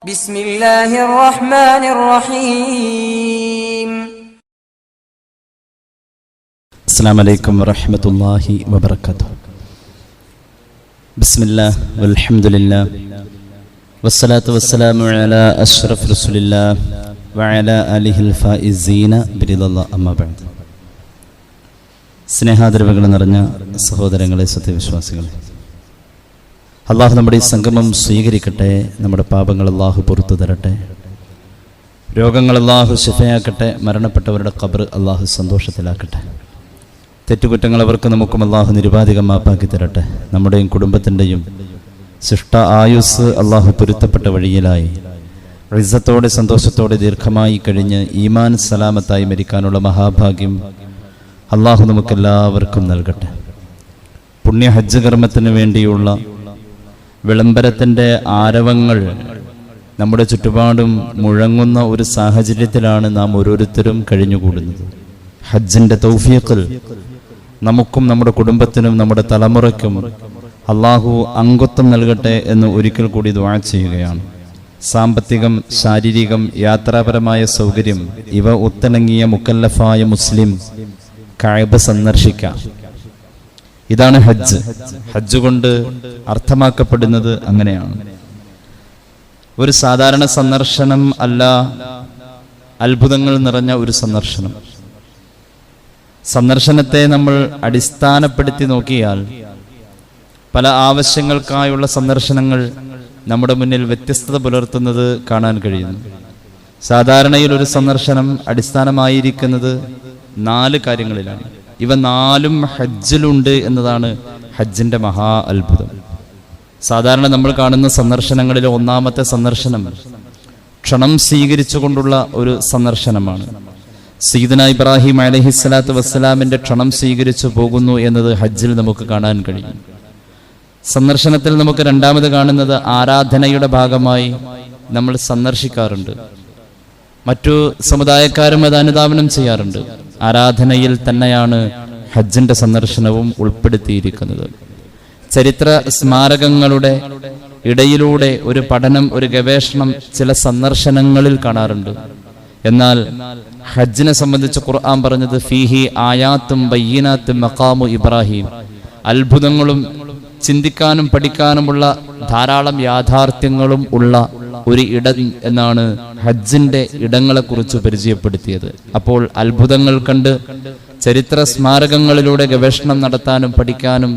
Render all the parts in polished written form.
بسم الله الرحمن الرحيم. السلام عليكم ورحمة الله وبركاته. بسم الله والحمد لله والصلاة والسلام على أشرف رسول الله وعلى آله الفائزين برضا الله أما بعد. സ്നേഹാദരവുകൾ നിറഞ്ഞ സഹോദരങ്ങളെ, സത്യവിശ്വാസികളെ, അള്ളാഹു നമ്മുടെ ഈ സംഗമം സ്വീകരിക്കട്ടെ. നമ്മുടെ പാപങ്ങൾ അള്ളാഹു പുറത്തു തരട്ടെ. രോഗങ്ങൾ അള്ളാഹു ശിഫയാക്കട്ടെ. മരണപ്പെട്ടവരുടെ ഖബർ അള്ളാഹു സന്തോഷത്തിലാക്കട്ടെ. തെറ്റുകുറ്റങ്ങൾ അവർക്ക് നമുക്കും അള്ളാഹു നിരുപാധികം മാപ്പാക്കി തരട്ടെ. നമ്മുടെയും കുടുംബത്തിൻ്റെയും ശിഷ്ട ആയുസ് അള്ളാഹു പൊരുത്തപ്പെട്ട വഴിയിലായി ഇസ്സത്തോടെ സന്തോഷത്തോടെ ദീർഘമായി കഴിഞ്ഞ് ഈമാൻ സലാമത്തായി മരിക്കാനുള്ള മഹാഭാഗ്യം അള്ളാഹു നമുക്കെല്ലാവർക്കും നൽകട്ടെ. പുണ്യ ഹജ്ജ് കർമ്മത്തിന് വേണ്ടിയുള്ള വിളംബരത്തിൻ്റെ ആരവങ്ങൾ നമ്മുടെ ചുറ്റുപാടും മുഴങ്ങുന്ന ഒരു സാഹചര്യത്തിലാണ് നാം ഓരോരുത്തരും കഴിഞ്ഞുകൂടുന്നത്. ഹജ്ജിൻ്റെ തൗഫീഖിൽ നമുക്കും നമ്മുടെ കുടുംബത്തിനും നമ്മുടെ തലമുറയ്ക്കും അള്ളാഹു അംഗത്വം നൽകട്ടെ എന്ന് ഒരിക്കൽ കൂടി ദുആ ചെയ്യുകയാണ്. സാമ്പത്തികം, ശാരീരികം, യാത്രാപരമായ സൗകര്യം ഇവ ഒത്തിണങ്ങിയ മുക്കല്ലഫായ മുസ്ലിം കഅബ സന്ദർശിക്കാം. ഇതാണ് ഹജ്ജ്. ഹജ്ജ് കൊണ്ട് അർത്ഥമാക്കപ്പെടുന്നത് അങ്ങനെയാണ്. ഒരു സാധാരണ സന്ദർശനം അല്ല, അത്ഭുതങ്ങൾ നിറഞ്ഞ ഒരു സന്ദർശനം. സന്ദർശനത്തെ നമ്മൾ അടിസ്ഥാനപ്പെടുത്തി നോക്കിയാൽ പല ആവശ്യങ്ങൾക്കായുള്ള സന്ദർശനങ്ങൾ നമ്മുടെ മുന്നിൽ വ്യത്യസ്തത പുലർത്തുന്നത് കാണാൻ കഴിയുന്നു. സാധാരണയിൽ ഒരു സന്ദർശനം അടിസ്ഥാനമായിരിക്കുന്നത് 4 കാര്യങ്ങളിലാണ്. ഇവ 4ഉം ഹജ്ജിലുണ്ട് എന്നതാണ് ഹജ്ജിന്റെ മഹാ അത്ഭുതം. സാധാരണ നമ്മൾ കാണുന്ന സന്ദർശനങ്ങളിലെ ഒന്നാമത്തെ സന്ദർശനം ക്ഷണം സ്വീകരിച്ചുകൊണ്ടുള്ള ഒരു സന്ദർശനമാണ്. സയ്യിദുന ഇബ്രാഹിം അലൈഹിസ്സലാത്തു വസ്സലാമിന്റെ ക്ഷണം സ്വീകരിച്ചു പോകുന്നു എന്നത് ഹജ്ജിൽ നമുക്ക് കാണാൻ കഴിയും. സന്ദർശനത്തിൽ നമുക്ക് രണ്ടാമത് കാണുന്നത് ആരാധനയുടെ ഭാഗമായി നമ്മൾ സന്ദർശിക്കാറുണ്ട്. മറ്റു സമുദായക്കാരും അത് അനുധാവനം ചെയ്യാറുണ്ട്. ആരാധനയിൽ തന്നെയാണ് ഹജ്ജിന്റെ സന്ദർശനവും ഉൾപ്പെടുത്തിയിരിക്കുന്നത്. ചരിത്ര സ്മാരകങ്ങളുടെ ഇടയിലൂടെ ഒരു പഠനം, ഒരു ഗവേഷണം ചില സന്ദർശനങ്ങളിൽ കാണാറുണ്ട്. എന്നാൽ ഹജ്ജിനെ സംബന്ധിച്ച് ഖുർആൻ പറഞ്ഞത് ഫീഹി ആയാത്തും ബയ്യിനാത്തും മഖാമു ഇബ്രാഹിം, അത്ഭുതങ്ങളും ചിന്തിക്കാനും പഠിക്കാനുമുള്ള ധാരാളം യാഥാർത്ഥ്യങ്ങളും ഉള്ള ഒരു ഇടം എന്നാണ് ഹജ്ജിന്റെ ഇടങ്ങളെക്കുറിച്ച് പരിചയപ്പെടുത്തിയത്. അപ്പോൾ അത്ഭുതങ്ങൾ കണ്ട് ചരിത്ര സ്മാരകങ്ങളിലൂടെ ഗവേഷണം നടത്താനും പഠിക്കാനും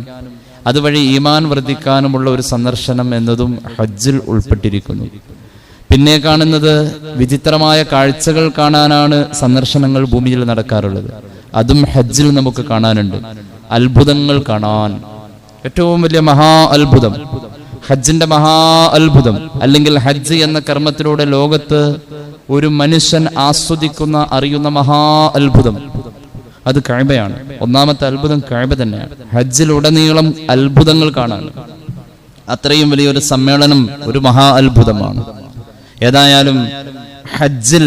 അതുവഴി ഈമാൻ വർദ്ധിക്കാനുമുള്ള ഒരു സന്ദർശനം എന്നതും ഹജ്ജിൽ ഉൾപ്പെട്ടിരിക്കുന്നു. പിന്നെ കാണുന്നത് വിചിത്രമായ കാഴ്ചകൾ കാണാനാണ് സന്ദർശനങ്ങൾ ഭൂമിയിൽ നടക്കാറുള്ളത്. അതും ഹജ്ജിൽ നമുക്ക് കാണാനുണ്ട്. അത്ഭുതങ്ങൾ കാണാൻ ഏറ്റവും വലിയ മഹാ അത്ഭുതം, ഹജ്ജിന്റെ മഹാ അത്ഭുതം, അല്ലെങ്കിൽ ഹജ്ജ് എന്ന കർമ്മത്തിലൂടെ ലോകത്ത് ഒരു മനുഷ്യൻ ആസ്വദിക്കുന്ന, അറിയുന്ന മഹാ അത്ഭുതം അത് കഅബയാണ്. ഒന്നാമത്തെ അത്ഭുതം കഅബ തന്നെയാണ്. ഹജ്ജിലുടനീളം അത്ഭുതങ്ങൾ കാണാൻ അത്രയും വലിയൊരു സമ്മേളനം ഒരു മഹാ അത്ഭുതമാണ്. ഏതായാലും ഹജ്ജിൽ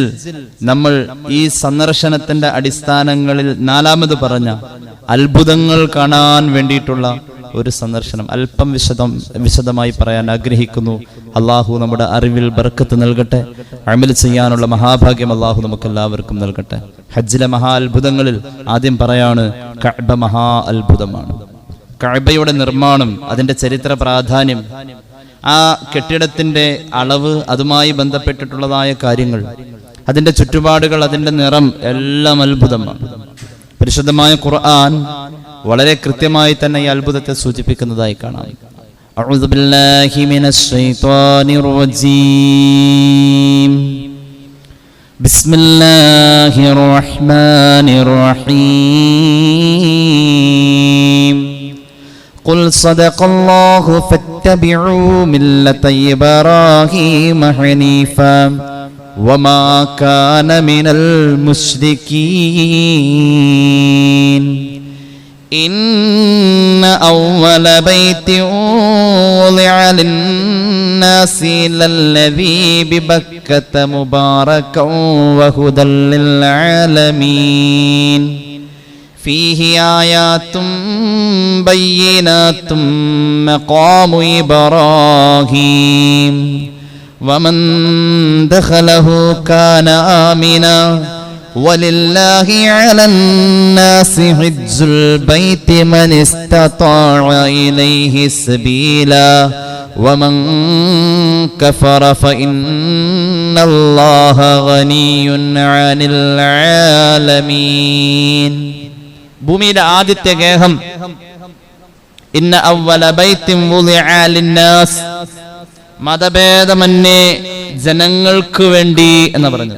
നമ്മൾ ഈ സന്ദർശനത്തിന്റെ അടിസ്ഥാനങ്ങളിൽ 4ാമത് പറഞ്ഞ അത്ഭുതങ്ങൾ കാണാൻ വേണ്ടിയിട്ടുള്ള ഒരു സന്ദർശനം അല്പം വിശദമായി പറയാൻ ആഗ്രഹിക്കുന്നു. അള്ളാഹു നമ്മുടെ അറിവിൽ ബർക്കത്ത് നൽകട്ടെ. അമൽ ചെയ്യാനുള്ള മഹാഭാഗ്യം അള്ളാഹു നമുക്ക് എല്ലാവർക്കും നൽകട്ടെ. ഹജ്ജിലെ മഹാ അത്ഭുതങ്ങളിൽ ആദ്യം പറയാണ് കഅബ മഹാ അത്ഭുതമാണ്. കഅബയുടെ നിർമ്മാണം, അതിന്റെ ചരിത്ര പ്രാധാന്യം, ആ കെട്ടിടത്തിന്റെ അളവ്, അതുമായി ബന്ധപ്പെട്ടിട്ടുള്ളതായ കാര്യങ്ങൾ, അതിന്റെ ചുറ്റുപാടുകൾ, അതിന്റെ നിറം എല്ലാം അത്ഭുതമാണ്. പരിശുദ്ധമായ ഖുർആൻ വളരെ കൃത്യമായി തന്നെ ഈ അത്ഭുതത്തെ സൂചിപ്പിക്കുന്നതായി കാണാം. അഊദു ബില്ലാഹി മിനശ് ശൈത്വാനിർ റജീം. ബിസ്മില്ലാഹിർ റഹ്മാനിർ റഹീം. ഖുൽ സദഖല്ലാഹു ഫത്തബിഉ മില്ലത ഇബ്രാഹീമ ഹനീഫാ വമാ കാന മിനൽ മുശ്രികീൻ. إن أول بيت وضع للناس للذي ببكة مباركا وهدى للعالمين فيه آيات بينات مقام إبراهيم വമൻ ദഖലഹു കാന ആമിന വലില്ലാഹി അലന്നാസി ഹജ്ജുൽ ബൈതി മൻ ഇസ്തതാഅ ഇലൈഹി സബീലാ വമൻ കഫറ ഫഇന്നല്ലാഹ ഗനിയ്യുൻ അനിൽ ആലമീൻ. ഭൂമിയിലെ ആദ്യത്തെ ഗേഹം ഇന്ന അവ്വല ബൈത്തിൻ വുളിഅ ലിന്നാസ്, മതഭേദമന്യേ ജനങ്ങൾക്ക് വേണ്ടി എന്ന് പറഞ്ഞു.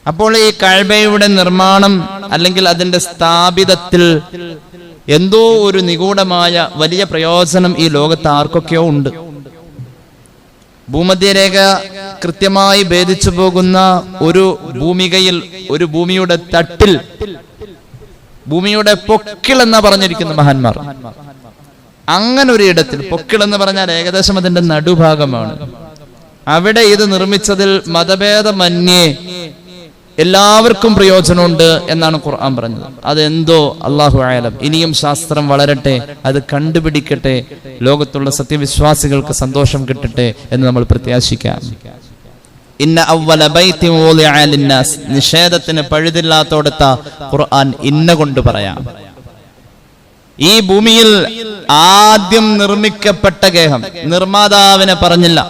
അപ്പോൾ ഈ കഅബയുടെ നിർമ്മാണം അല്ലെങ്കിൽ അതിന്റെ സ്ഥാപിതത്തിൽ എന്തോ ഒരു നിഗൂഢമായ വലിയ പ്രയോജനം ഈ ലോകത്ത് ആർക്കൊക്കെയോ ഉണ്ട്. ഭൂമധ്യരേഖ കൃത്യമായി ഭേദിച്ചു പോകുന്ന ഒരു ഭൂമികയിൽ, ഒരു ഭൂമിയുടെ തട്ടിൽ, ഭൂമിയുടെ പൊക്കിൾ എന്ന് പറഞ്ഞിരിക്കുന്നു മഹാന്മാർ. അങ്ങനെ ഒരു ഇടത്തിൽ, പൊക്കിൾ എന്ന് പറഞ്ഞാൽ ഏകദേശം അതിന്റെ നടുഭാഗമാണ്, അവിടെ ഇത് നിർമ്മിച്ചതിൽ മതഭേദമന്യേ എല്ലാവർക്കും പ്രയോജനമുണ്ട് എന്നാണ് ഖുർആൻ പറഞ്ഞത്. അതെന്തോ അല്ലാഹു ആലം. ഇനിയും ശാസ്ത്രം വളരട്ടെ, അത് കണ്ടുപിടിക്കട്ടെ, ലോകത്തുള്ള സത്യവിശ്വാസികൾക്ക് സന്തോഷം കിട്ടട്ടെ എന്ന് നമ്മൾ പ്രത്യാശിക്കാം. ഇന്ന അവ്വല ബൈത്തിൻ വുളിഅ ലിന്നാസ്, നിഷേധത്തിന് പഴുതില്ലാത്തോടത്ത ഖുർആൻ ഇന്ന കൊണ്ട് പറയാം. ഈ ഭൂമിയിൽ ആദ്യം നിർമ്മിക്കപ്പെട്ട ഗേഹം നിർമ്മാതാവിനെ പറഞ്ഞില്ല.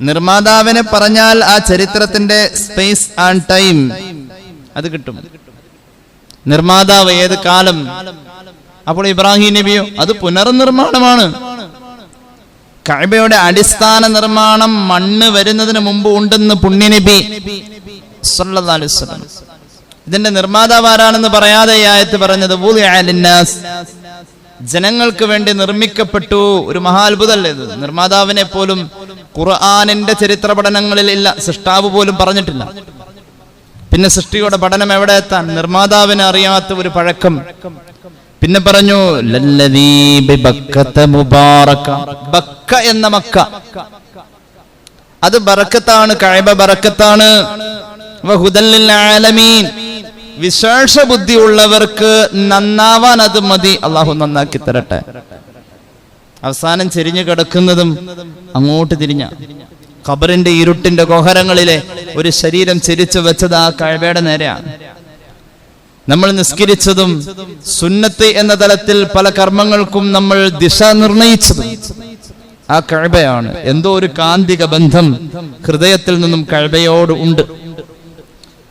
നിർമ്മാതാവിനെ പറഞ്ഞാൽ ആ ചരിത്രത്തിന്റെ സ്പേസ് ആൻഡ് ടൈം അത് കിട്ടും. നിർമ്മാതാവ് ഏത് കാലം? അപ്പോൾ ഇബ്രാഹിം നബിയോ? അത് പുനർനിർമ്മാണമാണ്. കഅബയുടെ അടിസ്ഥാന നിർമ്മാണം മണ്ണ് വരുന്നതിന് മുമ്പ് ഉണ്ടെന്ന് പുണ്യനബി സല്ലല്ലാഹു അലൈഹി വസല്ലം. ഇതിന്റെ നിർമ്മാതാവ് ആരാണെന്ന് പറയാതെ ഈ ആയത്ത് പറഞ്ഞത് വുളിഅ ലിന്നാസ്, ജനങ്ങൾക്ക് വേണ്ടി നിർമ്മിക്കപ്പെട്ടു. ഒരു മഹാത്ഭുതമല്ലേ ഇത്? നിർമ്മാതാവിനെ പോലും ഖുർആനിന്റെ ചരിത്ര പഠനങ്ങളിൽ ഇല്ല, സൃഷ്ടാവ് പോലും പറഞ്ഞിട്ടില്ല. പിന്നെ സൃഷ്ടിയുടെ പഠനം എവിടെ എത്താൻ? നിർമ്മാതാവിനെ അറിയാത്ത ഒരു പഴക്കം. പിന്നെ പറഞ്ഞു ലല്ലദീ ബിബക്കത മുബാറക, ബക്ക എന്ന മക്ക അത് ബറക്കത്താണ്, കഅബ ബറക്കത്താണ്. വഹുദൽ ലിൽ ആലമീൻ, വിശേഷ ബുദ്ധിയുള്ളവർക്ക് നന്നാവാൻ അത് മതി. അള്ളാഹു നന്നാക്കി തരട്ടെ. അവസാനം ചെരിഞ്ഞു കിടക്കുന്നതും അങ്ങോട്ട് തിരിഞ്ഞ ഖബറിന്റെ ഇരുട്ടിന്റെ ഗോഹരങ്ങളിലെ ഒരു ശരീരം ചെരിച്ചു വെച്ചത് ആ കഅബയുടെ നേരെയാണ്. നമ്മൾ നിസ്കരിച്ചതും സുന്നത്ത് എന്ന തലത്തിൽ പല കർമ്മങ്ങൾക്കും നമ്മൾ ദിശ നിർണയിച്ചതും ആ കഅബയാണ്. എന്തോ ഒരു കാന്തിക ബന്ധം ഹൃദയത്തിൽ നിന്നും കഅബയോട് ഉണ്ട്.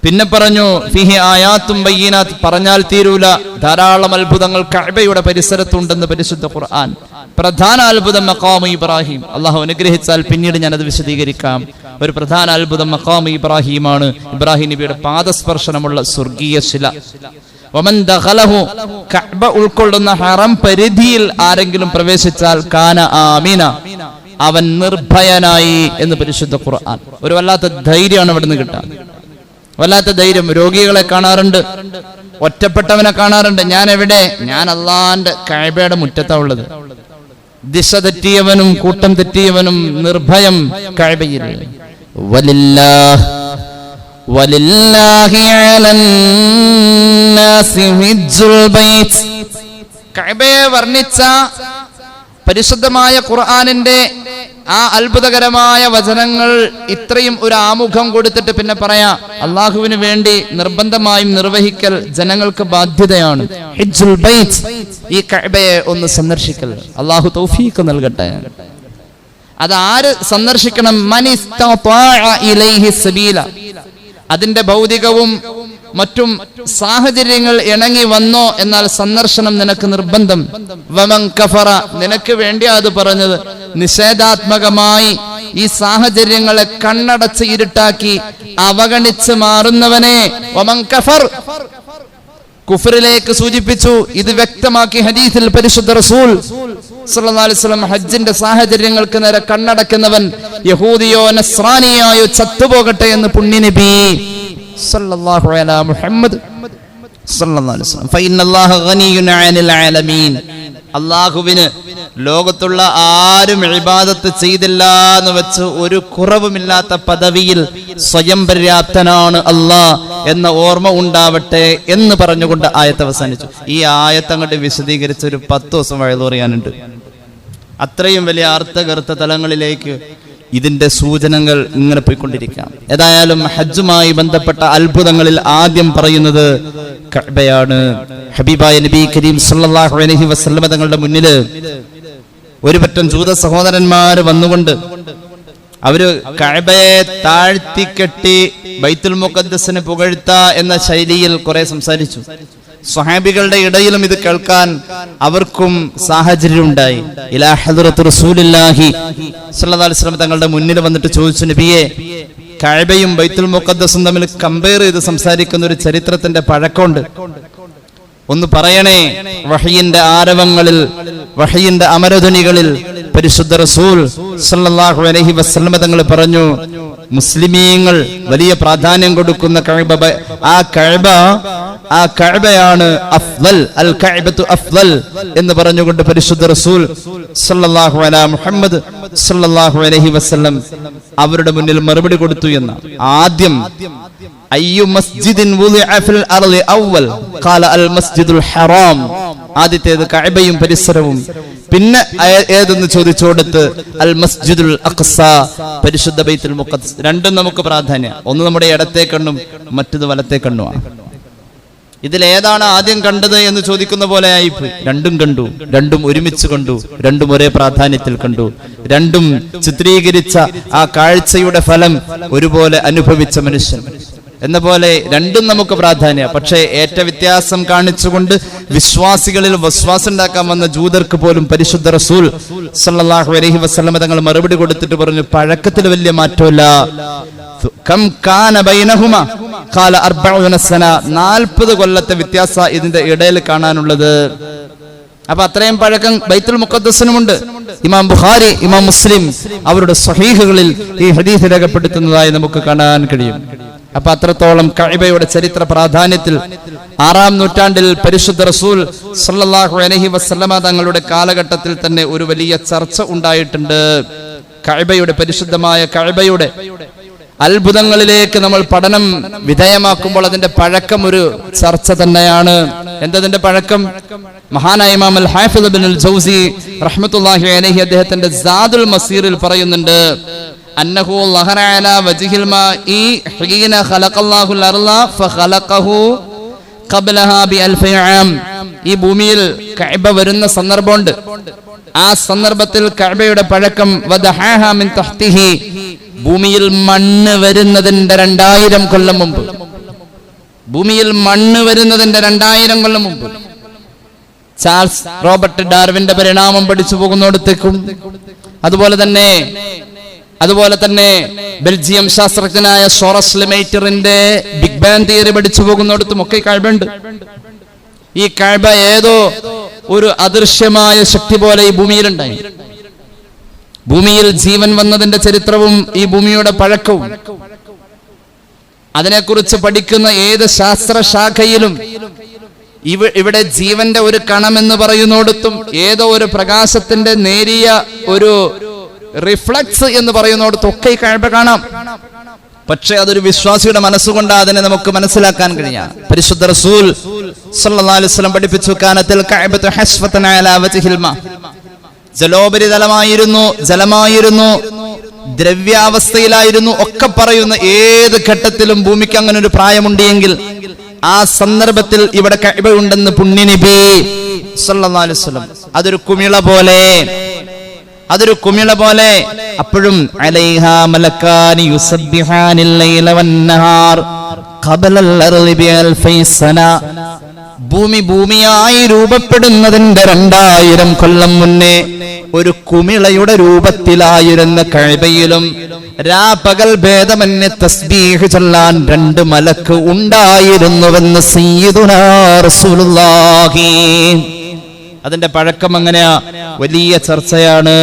പിന്നെ പറഞ്ഞു ഫിഹി ആയാത്തും ബയ്യിനാത്ത്, പറഞ്ഞാൽ തീരൂല, ധാരാളം അത്ഭുതങ്ങൾ കഅബയുടെ പരിസരത്തുണ്ടെന്ന് പരിശുദ്ധ ഖുർആൻ. പ്രധാന അത്ഭുതം മഖാമു ഇബ്രാഹിം. അള്ളാഹു അനുഗ്രഹിച്ചാൽ പിന്നീട് ഞാനത് വിശദീകരിക്കാം. ഒരു പ്രധാന അത്ഭുതം മഖാമു ഇബ്രാഹിമാണ്. ഇബ്രാഹിം നബിയുടെ പാദസ്പർശനമുള്ള സ്വർഗീയ ശില. വമൻ ദഖലഹു, കഅബ ഉൾക്കൊള്ളുന്ന ഹറം പരിധിയിൽ ആരെങ്കിലും പ്രവേശിച്ചാൽ കാന ആമിന, അവൻ നിർഭയനായി എന്ന് പരിശുദ്ധ ഖുർആൻ. ഒരു വല്ലാത്ത ധൈര്യമാണ് ഇവിടുന്ന് കിട്ടാൻ, വല്ലാത്ത ധൈര്യം. രോഗികളെ കാണാറുണ്ട്, ഒറ്റപ്പെട്ടവനെ കാണാറുണ്ട്. ഞാൻ എവിടെ? ഞാൻ അള്ളാന്റെ കഅബയുടെ മുറ്റത്താ ഉള്ളത്. ദിശ തെറ്റിയവനും കൂട്ടം തെറ്റിയവനും നിർഭയം കഅബയിൽ. വലില്ലാഹി അലന്നാസി ഹജ്ജുൽ ബൈത്ത്, കഅബയെ വർണ്ണിച്ച പരിശുദ്ധമായ ഖുർആനിന്റെ ആ അത്ഭുതകരമായ വചനങ്ങൾ ഇത്രയും ഒരു ആമുഖം കൊടുത്തിട്ട് പിന്നെ പറയാ, അള്ളാഹുവിന് വേണ്ടി നിർബന്ധമായും നിർവഹിക്കൽ ജനങ്ങൾക്ക് ബാധ്യതയാണ്. ഹജ്ജുൽ ബൈത്ത്, ഈ കഅബയെ ഒന്ന് സന്ദർശിക്കൽ. അള്ളാഹു തൗഫീഖ് നൽകട്ടെ. അത് ആര് സന്ദർശിക്കണം? മൻ ഇസ്തതാഅ ഇലൈഹി സബീല, അതിന്റെ ഭൗതികവും മറ്റും സാഹചര്യങ്ങൾ ഇണങ്ങി വന്നോ എന്നാൽ സന്ദർശനം നിനക്ക് നിർബന്ധം. വമൻ കഫറ, നിനക്ക് വേണ്ടിയാ അത് പറഞ്ഞത്. നിഷേധാത്മകമായി ഈ സാഹചര്യങ്ങളെ കണ്ണടച്ച് ഇരുട്ടാക്കി അവഗണിച്ച് മാറുന്നവനെ വമൻ കഫർ, കുഫറിലേക്ക് സൂചിപ്പിച്ചു. ഇത് വ്യക്തമാക്കി ഹദീസിൽ പരിശുദ്ധ റസൂൽ സല്ലല്ലാഹു അലൈഹി വസല്ലം ഹജ്ജിന്റെ സാഹചര്യങ്ങൾക്ക് നേരെ കണ്ണടക്കുന്നവൻ യഹൂദിയോ നസ്രാനിയായോ ചത്തുപോകട്ടെ എന്ന് പുണ്യനബി സല്ലല്ലാഹു അലൈഹി മുഹമ്മദ് സല്ലല്ലാഹു അലൈഹി വസല്ലം. ഫഇന്നല്ലാഹ ഗനിയ്യുൻ അനിൽ ആലമീൻ, അല്ലാഹുവിന് ലോകത്തുള്ള ആരും ഇബാദത്ത് ചെയ്തില്ല എന്ന് വെച്ച് ഒരു കുറവുമില്ലാത്ത പദവിയിൽ സ്വയം പര്യാപ്തനാണ് അല്ലാഹ് എന്ന ഓർമ്മ ഉണ്ടാവട്ടെ എന്ന് പറഞ്ഞുകൊണ്ട് ആയത്ത് അവസാനിച്ചു. ഈ ആയത്ത് അങ്ങോട്ട് വിശദീകരിച്ച് ഒരു 10 ദിവസം വഴുതു പറയാനുണ്ട്. അത്രയും വലിയ അർത്ഥകർത്ത തലങ്ങളിലേക്ക് ഇതിന്റെ സൂചനകൾ ഇങ്ങനെ പോയിക്കൊണ്ടിരിക്കാം. ഏതായാലും ഹജ്ജുമായി ബന്ധപ്പെട്ട അത്ഭുതങ്ങളിൽ ആദ്യം പറയുന്നത് കഅബയാണ്. ഹബീബായ നബി കരീം സല്ലല്ലാഹു അലൈഹി വസല്ലം തങ്ങളുടെ മുന്നിൽ ഒരു പറ്റം ജൂത സഹോദരന്മാർ വന്നുകൊണ്ട് അവര് കഅബയെ താഴ്ത്തിക്കെട്ടി ബൈത്തുൽ മുഖദ്ദസിനെ പുകഴ്ത്ത എന്ന ശൈലിയിൽ കുറെ സംസാരിച്ചു. സ്വഹാബികളുടെ ഇടയിലും ഇത് കേൾക്കാൻ അവർക്കും സാഹചര്യം ഉണ്ടായി. ഇലാ ഹദ്റത്ത് റസൂലുള്ളാഹി സ്വല്ലല്ലാഹു അലൈഹി വസല്ലം തങ്ങളുടെ മുന്നിൽ വന്നിട്ട് ചോദിച്ചു, നബിയെ, കഅബയും ബൈത്തുൽ മുഖദ്ദസും തമ്മിൽ കമ്പയർ ചെയ്ത് സംസാരിക്കുന്ന ഒരു ചരിത്രത്തിന്റെ പഴക്കമുണ്ട്, ഒന്ന് പറയണേ. വഹയിന്റെ ആരവങ്ങളിൽ, വഹയിന്റെ അമരധ്വനികളിൽ പരിശുദ്ധ റസൂൽ സല്ലല്ലാഹു അലൈഹി വസല്ലം തങ്ങൾ പറഞ്ഞു, മുസ്ലിമീങ്ങൾ വലിയ പ്രാധാന്യം കൊടുക്കുന്ന കഅബ, ആ കഅബയാണ് അഫ്ളൽ, അൽ കഅബത്തു അഫ്ളൽ എന്ന് പറഞ്ഞുകൊണ്ട് പരിശുദ്ധ റസൂൽ സല്ലല്ലാഹു അലാ മുഹമ്മദ് സല്ലല്ലാഹു അലൈഹി വസല്ലം അവരുടെ മുന്നിൽ മറുപടി കൊടുത്തു എന്ന. ആദ്യം അയ്യു മസ്ജിദിൻ വുളിഅ ഫിൽ അർളി അവൽ ഖാല അൽ മസ്ജിദുൽ ഹറാം, ആദ്യത്തേത് കഅബയും പരിസരവും. പിന്നെ ഏതെന്ന് ചോദിച്ചോടത്ത് അൽ മസ്ജിദുൽ അഖ്സ, പരിശുദ്ധ ബൈത്തുൽ മുഖദ്ദസ്. രണ്ടും നമുക്ക് പ്രാധാന്യം. ഒന്ന് നമ്മുടെ ഇടത്തെ കണ്ണും മറ്റത് വലത്തെ കണ്ണുമാണ്. ഇതിലേതാണ് ആദ്യം കണ്ടത് എന്ന് ചോദിക്കുന്ന പോലെ ആയിപ്പോയി. രണ്ടും കണ്ടു, രണ്ടും ഒരുമിച്ച് കണ്ടു, രണ്ടും ഒരേ പ്രാധാന്യത്തിൽ കണ്ടു. രണ്ടും ചിത്രീകരിച്ച ആ കാഴ്ചയുടെ ഫലം ഒരുപോലെ അനുഭവിച്ച മനുഷ്യൻ എന്ന പോലെ രണ്ടും നമുക്ക് പ്രാധാന്യം. പക്ഷേ ഏറ്റ വ്യത്യാസം കാണിച്ചുകൊണ്ട് വിശ്വാസികളിൽ വസ്വാസം ഉണ്ടാക്കാൻ വന്ന ജൂതർക്ക് പോലും പരിശുദ്ധ റസൂൽ സല്ലല്ലാഹു അലൈഹി വസല്ലം തങ്ങൾ മറുപടി കൊടുത്തിട്ട് പറഞ്ഞു, പഴക്കത്തിൽ വലിയ മാറ്റമില്ല. കം കാന ബൈനഹുമാ ഖാല 40 സന, 40 കൊല്ലത്തെ വ്യത്യാസം ഇതിന്റെ ഇടയിൽ കാണാനുള്ളത്. അപ്പൊ അത്രയും പഴക്കം ബൈത്തുൽ മുഖദ്ദസിനുമുണ്ട്. ഇമാം ബുഖാരി, ഇമാം മുസ്ലിം അവരുടെ സ്വഹീഹുകളിൽ ഈ ഹദീസ് രേഖപ്പെടുത്തുന്നതായി നമുക്ക് കാണാൻ കഴിയും. അപ്പൊ അത്രത്തോളം കഅബയുടെ ചരിത്ര പ്രാധാന്യത്തിൽ 6-ാം നൂറ്റാണ്ടിൽ പരിശുദ്ധ റസൂൽ സല്ലല്ലാഹു അലൈഹി വസല്ലമ തങ്ങളുടെ കാലഘട്ടത്തിൽ തന്നെ ഒരു വലിയ ചർച്ച ഉണ്ടായിട്ടുണ്ട്. കഅബയുടെ, പരിശുദ്ധമായ കഅബയുടെ അത്ഭുതങ്ങളിലേക്ക് നമ്മൾ പഠനം വിധേയമാക്കുമ്പോൾ അതിന്റെ പഴക്കം ഒരു ചർച്ച തന്നെയാണ്. എന്തതിന്റെ പഴക്കം? മഹാനായ ഇമാം അൽ ഹാഫിദ് ഇബ്നുൽ ജൗസി റഹ്മത്തുള്ളാഹി അലൈഹി അദ്ദേഹത്തിന്റെ സാദുൽ മസീറിൽ പറയുന്നുണ്ട്, അന്നഹു ലഹറ അലാ വജ്ഹിൽ മാഇ ഹീന ഖലഖല്ലാഹുൽ അർള ഫഖലഖഹു ഖബ്ലഹാ ബി1000 ആം. ഈ ഭൂമിയിൽ കഅബ വരുന്ന സന്ദർഭമുണ്ട്. ആ സന്ദർഭത്തിൽ കഅബയുടെ പഴക്കം വദഹാഹാ മിൻ തഹ്തിഹി, ഭൂമിയിൽ മണ്ണ് വരുന്നതിന്റെ 2000 കൊല്ലം മുമ്പ്, ഭൂമിയിൽ മണ്ണ് വരുന്നതിന്റെ 2000 കൊല്ലം മുമ്പ്. ചാൾസ് റോബർട്ട് ഡാർവിന്റെ പരിണാമം പഠിച്ചു പോകുന്നിടത്തേക്കും അതുപോലെ തന്നെ ബെൽജിയം ശാസ്ത്രജ്ഞനായ സോറസ് ലെമൈറ്ററിന്റെ ബിഗ് ബാങ് തിയറി പഠിച്ചു പോകുന്നിടത്തും ഒക്കെ കഅബയുണ്ട്. ഈ കഅബ ഏതോ ഒരു അദൃശ്യമായ ശക്തി പോലെ ഈ ഭൂമിയിലുണ്ടായി. ഭൂമിയിൽ ജീവൻ വന്നതിന്റെ ചരിത്രവും ഈ ഭൂമിയുടെ പഴക്കവും അതിനെക്കുറിച്ച് പഠിക്കുന്ന ഏത് ശാസ്ത്രശാഖയിലും ഇവിടെ ജീവന്റെ ഒരു കണമെന്ന് പറയുന്നിടത്തും ഏതോ ഒരു പ്രകാശത്തിന്റെ നേരിയ ഒരു റിഫ്ലക്സ് എന്ന് പറയുന്നിടത്തൊക്കെ ഈ കഅബ കാണാം. പക്ഷെ അതൊരു വിശ്വാസിയുടെ മനസ്സുകൊണ്ട് അതിനെ നമുക്ക് മനസ്സിലാക്കാൻ കഴിയാം. പരിശുദ്ധ റസൂൽ സല്ലല്ലാഹു അലൈഹി വസല്ലം പഠിപ്പിച്ചു, കാനത്തുൽ കഅബത്തു ഹസ്ഫതൻ അലാ വജ്ഹിൽ മാ, ജലമായിരുന്നു, ദ്രവ്യാവസ്ഥയിലായിരുന്നു ഒക്കെ പറയുന്ന ഏത് ഘട്ടത്തിലും ഭൂമിക്ക് അങ്ങനെ ഒരു പ്രായമുണ്ടെങ്കിൽ ആ സന്ദർഭത്തിൽ ഇവിടെ കഅബ ഉണ്ടെന്ന് പുണ്യനബി സല്ലല്ലാഹു അലൈഹി വസല്ലം. അതൊരു കുമിള പോലെ അപ്പോഴും അലൈഹാ മലക്കാനി യുസബ്ബിഹാനിൽ ലൈല വന്നഹാർ ഖബലൽ അർളി ബി1000 സന, ഭൂമിയായി രൂപപ്പെടുന്നതിന്റെ 2000 കൊല്ലം മുന്നേ ഒരു കുമിളയുടെ രൂപത്തിലായിരുന്ന കഅബയിലും രാപകൽ ഭേദമന്യേ തസ്ബീഹ് ചൊല്ലാൻ 2 മലക്ക് ഉണ്ടായിരുന്നുവെന്ന് സയ്യിദുനാ റസൂലുള്ളാഹി. അതിന്റെ പഴക്കം അങ്ങനെയാ, വലിയ ചർച്ചയാണ്.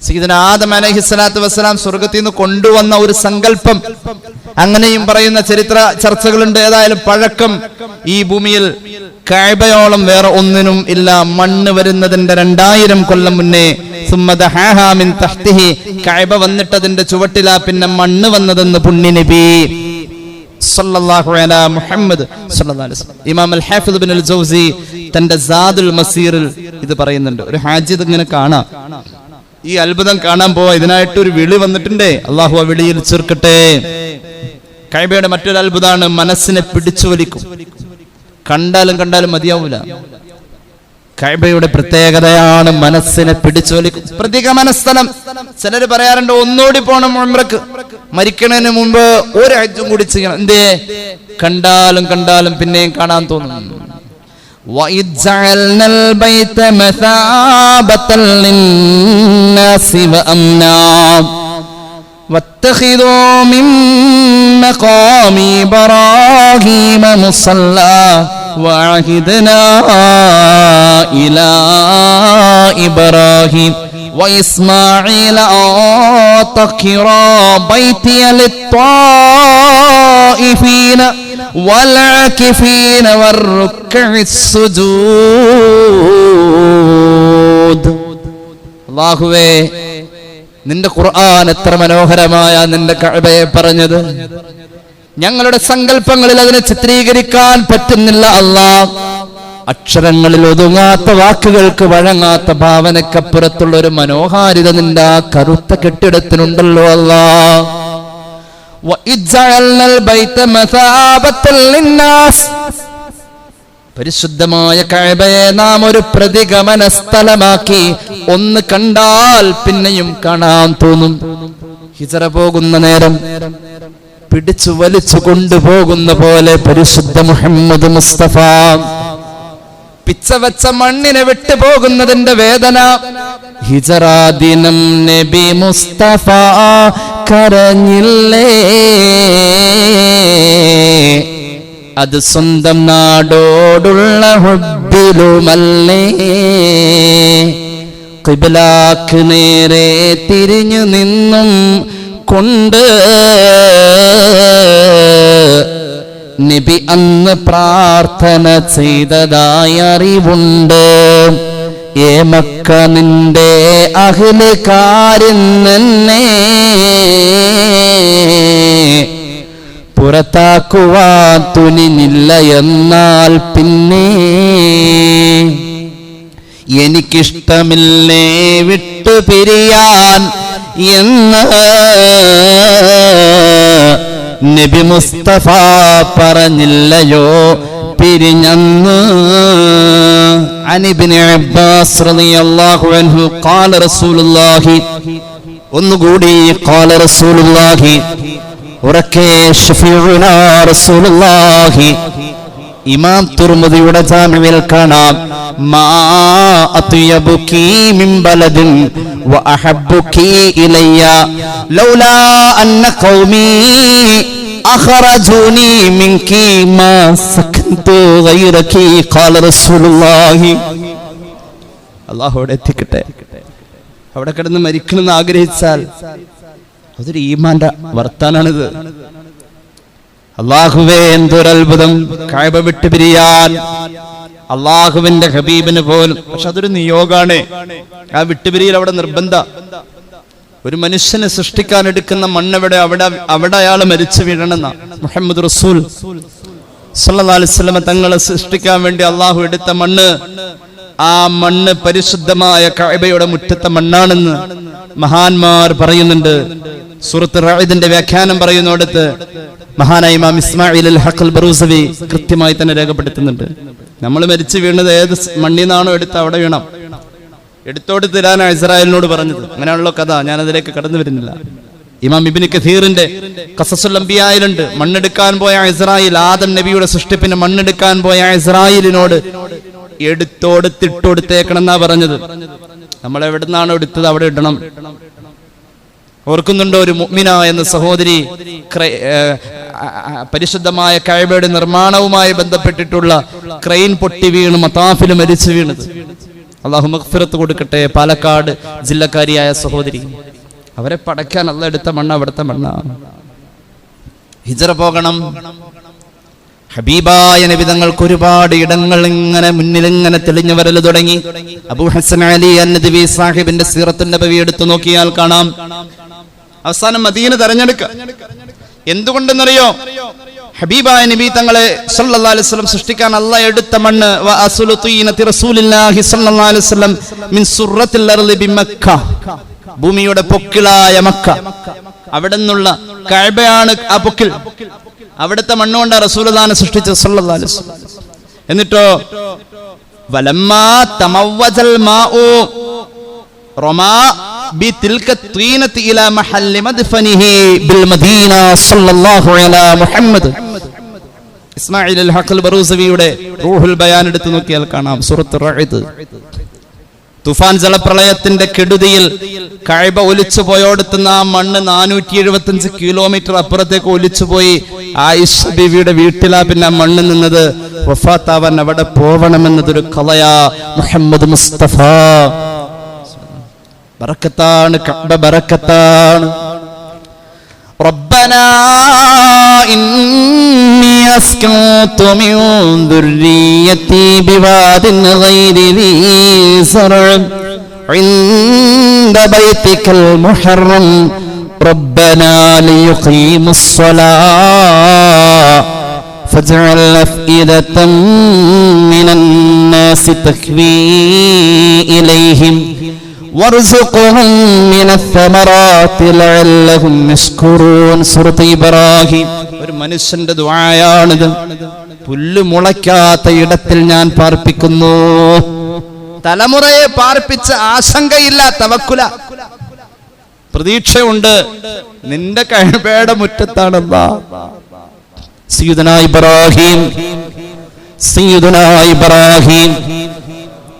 സയ്യിദുനാ ആദം അലൈഹിസ്സലാത്തു വസ്സലാം സ്വർഗ്ഗത്തിൽ നിന്ന് കൊണ്ടുവന്ന ഒരു സങ്കല്പം, അങ്ങനെയും പറയുന്ന ചരിത്ര ചർച്ചകളുണ്ട്. ഏതായാലും പഴക്കം ഈ ഭൂമിയിൽ കഅബയോളം വേറെ ഒന്നിനും ഇല്ല. മണ്ണ് വരുന്നതിന്റെ 2000 കൊല്ലം മുന്നേ സുമ്മദഹാഹാ മിൻ തഹ്തിഹി, കഅബ വന്നിട്ട് അതിന്റെ ചുവട്ടിലാ പിന്നെ മണ്ണ് വന്നതെന്ന് പുണ്യനബി സല്ലല്ലാഹു അലാ മുഹമ്മദ് സല്ലല്ലാഹു അലൈഹി വസല്ലം. ഇമാം അൽ ഹാഫിദ് ഇബ്നുൽ ജൗസി തന്റെ സാദുൽ മസീറിൽ ഇത് പറയുന്നുണ്ട്. ഒരു ഹാജി ഇങ്ങനെ കാണാം, ഈ അത്ഭുതം കാണാൻ പോവാ. ഇതിനായിട്ടൊരു വിളി വന്നിട്ടുണ്ടേ, അള്ളാഹു ആ വിളിയിൽ ചേർക്കട്ടെ. കഅബയുടെ മറ്റൊരു അത്ഭുതമാണ്, മനസ്സിനെ പിടിച്ചു വലിക്കും. കണ്ടാലും മതിയാവൂല. കഅബയുടെ പ്രത്യേകതയാണ് മനസ്സിനെ പിടിച്ചു വലിക്കും. പ്രതിഗമന സ്ഥലം. ചിലർ പറയാറുണ്ട് ഒന്നുകൂടി പോണം ഉംറക്ക്, മരിക്കണതിന് മുമ്പ് ഒരു ഹജ്ജും കൂടി ചെയ്യണം. എന്തേ? കണ്ടാലും പിന്നെയും കാണാൻ തോന്നുന്നു. وَإِذْ جَعَلْنَا الْبَيْتَ مَثَابَةً لِلنَّاسِ وَأَمْنًا وَاتَّخِذُوا مِن مَّقَامِ إِبْرَاهِيمَ مُصَلًّى وَعَهِدْنَا إِلَى إِبْرَاهِيمَ وَإِسْمَاعِيلَ أَن طَهِّرَا بَيْتِيَ لِلطَّائِفِينَ والعاكفين والركع السجود. അല്ലാഹുവേ, നിന്റെ ഖുർആൻ എത്ര മനോഹരമായ നിന്റെ കഅബയെ പറഞ്ഞത്. ഞങ്ങളുടെ സങ്കല്പങ്ങളിൽ അതിനെ ചിത്രീകരിക്കാൻ പറ്റുന്നില്ല അല്ലാഹ്. അക്ഷരങ്ങളിൽ ഒതുങ്ങാത്ത, വാക്കുകൾക്ക് വഴങ്ങാത്ത ഭാവനക്കപ്പുറത്തുള്ള ഒരു മനോഹാരിത നിന്റെ ആ കറുത്ത കെട്ടിടത്തിനുണ്ടല്ലോ അല്ലാഹ്. പരിശുദ്ധമായ കഅബയെ നാം ഒരു പ്രതിഗമന സ്ഥലമാക്കി. ഒന്ന് കണ്ടാൽ പിന്നെയും കാണാൻ തോന്നും. ഹിജറ പോകുന്ന നേരം പിടിച്ചു വലിച്ചു കൊണ്ടുപോകുന്ന പോലെ പരിശുദ്ധ മുഹമ്മദ് മുസ്തഫ പിച്ചവച്ച മണ്ണിനെ വിട്ടു പോകുന്നതിന്റെ വേദന. ഹിജറ ദിനം നബി മുസ്തഫ കരഞ്ഞില്ലേ, അത് സ്വന്തം നാടോടുള്ള ഹുബ്ബിലുമല്ലേ. ഖിബ്ലാക്ക് നേരെ തിരിഞ്ഞു നിന്നും കൊണ്ട് നബി അന്ന് പ്രാർത്ഥന ചെയ്തതായി അറിവുണ്ട്. ഏ മക്ക, നിന്റെ അഹ്ലുകാരെന്നെ പുറത്താക്കുവാൻ തുനിഞ്ഞില്ല. എന്നാൽ പിന്നെ എനിക്കിഷ്ടമില്ലേ വിട്ടു പിരിയാൻ എന്ന് നബി മുസ്തഫ പറഞ്ഞില്ലയോ പിരിഞ്ഞന്ന്. അൻ ഇബ്നു അബ്ബാസ് റളിയല്ലാഹു അൻഹു ഖാല റസൂലുള്ളാഹി, ഒന്നുകൂടി ഖാല റസൂലുള്ളാഹി, ഉറക്കെ ശഫീഉനാ റസൂലുള്ളാഹി. ഇമാം തുർമുദിയുടെ ജാമിഉൽ കാണാം, മാ അത്യബുകി മിൻ ബലദിൻ വ അഹബ്ബുകി ഇലയ്യ ലൗലാ അന്ന ഖൗമി അഖറജൂനി മിൻകി മാ സകൻതു ഗൈറകി ഖാല റസൂലുള്ളാഹി. അല്ലാഹു അവിടെ എത്തിക്കട്ടെ. അവിടെ കിടന്ന് മരിക്കണമെന്ന് ആഗ്രഹിച്ചാൽ അതൊരു ഈമാന്റെ വർത്താനാണിത്. അല്ലാഹുവേ, എന്തൊരത്ഭുതം. കഅബ വിട്ടു പിരിയാൻ അള്ളാഹുവിന്റെ ഹബീബിന് പോലും. പക്ഷെ അതൊരു നിയോഗാണ്. ആ വിട്ടുപിരിയിൽ അവിടെ നിർബന്ധ. ഒരു മനുഷ്യനെ സൃഷ്ടിക്കാൻ എടുക്കുന്ന മണ്ണെവിടെ, അവിടെ അയാൾ മരിച്ചു വീഴണമെന്ന മുഹമ്മദ് റസൂൽ സല്ലല്ലാഹു അലൈഹി വസല്ലം തങ്ങളെ സൃഷ്ടിക്കാൻ വേണ്ടി അള്ളാഹു എടുത്ത മണ്ണ്, ആ മണ്ണ് പരിശുദ്ധമായ കഅബയുടെ മുറ്റത്തെ മണ്ണാണെന്ന് മഹാന്മാർ പറയുന്നുണ്ട്. സൂറത്ത് റഅദിന്റെ വ്യാഖ്യാനം പറയുന്നിടത്ത് മഹാനായ ഇമാം ഇസ്മായിൽ അൽ ഹഖ് അൽ ബറൂസവി കൃത്യമായി തന്നെ രേഖപ്പെടുത്തുന്നുണ്ട്. നമ്മൾ മരിച്ചു വീണത് ഏത് മണ്ണിൽ നിന്നാണോ എടുത്ത് അവിടെ വീണം. എടുത്തോട്ട് തരാനാണ് ഇസ്രായേലിനോട് പറഞ്ഞത്. അങ്ങനെയാണല്ലോ കഥ. ഞാനതിലേക്ക് കടന്നു വരുന്നില്ല. ഇമാം ഇബ്നു കഥീറിന്റെ ഖസസുൽ അംബിയായിലുണ്ട്, മണ്ണെടുക്കാൻ പോയ ഇസ്രായേൽ, ആദം നബിയുടെ സൃഷ്ടിപ്പിന് മണ്ണെടുക്കാൻ പോയ ഇസ്രായേലിനോട് എടുത്തോടുത്തിട്ടൊടുത്തേക്കണം എന്നാ പറഞ്ഞത്. നമ്മൾ എവിടെ നിന്നാണോ എടുത്തത് അവിടെ ഇടണം. ഓർക്കുന്നുണ്ടോ, ഒരു മുഅ്മിന എന്ന സഹോദരി പരിശുദ്ധമായ കഅബയുടെ നിർമ്മാണവുമായി ബന്ധപ്പെട്ടിട്ടുള്ള ക്രെയിൻ പൊട്ടി വീണ് മതാഫിൽ മരിച്ചു വീണത്. അല്ലാഹു മഗ്ഫിറത്ത് കൊടുക്കട്ടെ. പാലക്കാട് ജില്ലക്കാരിയായ സഹോദരി, അവരെ പടയ്ക്കാൻ അല്ലാഹു എടുത്ത മണ്ണ് അവിടുത്തെ മണ്ണാണ്. ഹിജ്റ പോകണം. ഹബീബായ നബി തങ്ങൾക്ക് ഒരുപാട് ഇടങ്ങൾ ഇങ്ങനെ മുന്നിൽ ഇങ്ങനെ തെളിഞ്ഞു വരൽ തുടങ്ങി. അബൂ ഹസൻ അലി അൻ-നദ്വി സാഹിബിന്റെ സീറത്തുൻ നബവി എടുത്തു നോക്കിയാൽ കാണാം, അവസാനം മദീന തെരഞ്ഞെടുക്കുക. എന്തുകൊണ്ടെന്നറിയോ? ഹബീബായ നബി തങ്ങളെ സല്ലല്ലാഹു അലൈഹി വസല്ലം സൃഷ്ടിക്കാൻ അല്ലാഹു എടുത്ത മണ്ണ് വ അസ്ലു തീനതി റസൂലില്ലാഹി സല്ലല്ലാഹു അലൈഹി വസല്ലം മിൻ സുറത്തിൽ അർളി ബിമക്ക. ഭൂമിയുടെ പൊക്കിളായ മക്ക, അവിടെ നിന്നുള്ള കഅബയാണ് ആ പൊക്കിൾ. അവിടുത്തെ മണ്ണുകൊണ്ട് റസൂലുള്ളാഹിനെ സൃഷ്ടിച്ചത് സല്ലല്ലാഹു അലൈഹി വസല്ലം. എന്നിട്ടോ വലമ്മാ തമവ്വജൽ മാഉ റമാ ബിതിൽക ത്വീനതി ഇലാ മഹല്ലി മദ്ഫനിഹി ബിൽ മദീന സല്ലല്ലാഹു അലാ മുഹമ്മദ്. ഇസ്മായിൽ അൽ ഹഖൽ ബറൂസവിയുടെ റൂഹുൽ ബയാൻ എടുത്തു നോക്കിയാൽ കാണാം സൂറത്തുർ റഅദ്. തുഫാൻ ജലപ്രളയത്തിന്റെ കെടുതിയിൽ കഅബ ഒലിച്ചു പോയോടുത്തുന്ന ആ മണ്ണ് 475 കിലോമീറ്റർ അപ്പുറത്തേക്ക് ഒലിച്ചുപോയി. ആയിഷ ബീവിയുടെ വീട്ടിലാ പിന്നെ മണ്ണ് നിന്നത്. വഫാത്താവാൻ അവിടെ പോവണമെന്നതൊരു ഖളയാ. മുഹമ്മദ് മുസ്തഫ ബറക്കത്താണ്, കഅബ ബറക്കത്താണ്. റബ്ബനാ ഇന്നി അസ്കൻതു മിൻ ദുർരിയതി ബിവാദിൻ ഗൈരി ദീ സർഉ ഇൻദ ബൈതികൽ മുഹറം റബ്ബനാ ലിയുഖീമുസ് സ്വലാ ഫജ്അൽ അഫ്ഇദതൻ മിനൻ നാസി തഖ്വീ ഇലൈഹിം വർസുഖ്ഹും മിനസ്-സമറാത്തി ലഅല്ലഹും യശ്കുറൂൻ. സൂറത്ത് ഇബ്രാഹിം. ഒരു മനുഷ്യന്റെ ദുആയാണിത്. പുല്ല് മുളയ്ക്കാത്ത ഇടത്തിൽ ഞാൻ പാർപ്പിക്കുന്നു. തലമുറയെ പാർപ്പിച്ച ആശങ്കയില്ല, തവക്കുല, പ്രതീക്ഷയുണ്ട്. നിന്റെ കഅബയുടെ മുറ്റത്താണ് അല്ലാഹ്. സയ്യിദുനാ ഇബ്രാഹിം, സയ്യിദുനാ ഇബ്രാഹിം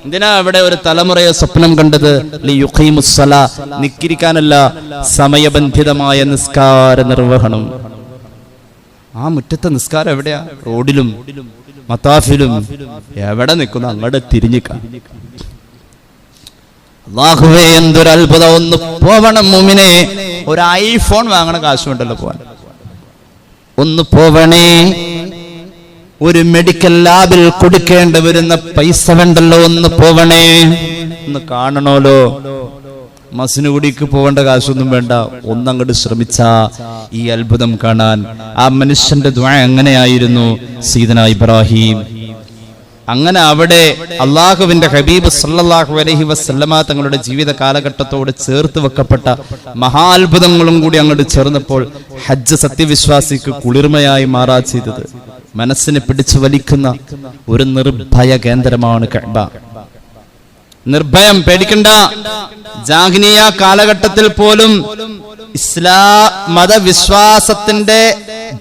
എന്തിനാ അവിടെ ഒരു തലമുറയെ സ്വപ്നം കണ്ടത്? ലിയുഖീമുസ്സലാ, നിസ്കരിക്കാനല്ല, സമയബന്ധിതമായ നിസ്കാര നിർവഹണം. ആ മുറ്റത്തെ നിസ്കാരം എവിടെയാ? റോഡിലും മത്താഫിലും. എവിടെ നിൽക്കുന്നു? അങ്ങോട്ട് തിരിഞ്ഞിക്കാം. അല്ലാഹുവേ, എന്തൊരു അത്ഭുതം! ഒന്ന് പോവണം മുഅ്മിനേ. ഒരു ഐഫോൺ വാങ്ങണ കാശുണ്ടല്ലോ പോവാൻ. ഒന്ന് പോവണേ. ഒരു മെഡിക്കൽ ലാബിൽ കൊടുക്കേണ്ടി വരുന്ന പൈസ വേണ്ടല്ലോ, ഒന്ന് പോവണേ. ഒന്ന് കാണണോലോ. മസ്നുഗുഡിക്ക് പോവേണ്ട കാശൊന്നും വേണ്ട. ഒന്നങ്ങോട്ട് ശ്രമിച്ചാ ഈ അത്ഭുതം കാണാൻ. ആ മനുഷ്യന്റെ ദുആ എങ്ങനെയായിരുന്നു? സയ്യിദുനാ ഇബ്രാഹിം. അങ്ങനെ അവിടെ അള്ളാഹുവിന്റെ ഹബീബ് സല്ലല്ലാഹു അലൈഹി വസല്ലമ തങ്ങളുടെ ജീവിത കാലഘട്ടത്തോട് ചേർത്ത് വെക്കപ്പെട്ട മഹാത്ഭുതങ്ങളും കൂടി അങ്ങോട്ട് ചേർന്നപ്പോൾ ഹജ്ജ് സത്യവിശ്വാസിക്ക് കുളിർമയായി മാറാ ചെയ്തത്. മനസ്സിനെ പിടിച്ചു വലിക്കുന്ന ഒരു നിർഭയ കേന്ദ്രമാണ് കഅബ. നിർഭയം, പേടിക്കണ്ട. ജാഹിലിയ്യ കാലഘട്ടത്തിൽ പോലും ഇസ്ലാം മതവിശ്വാസത്തിന്റെ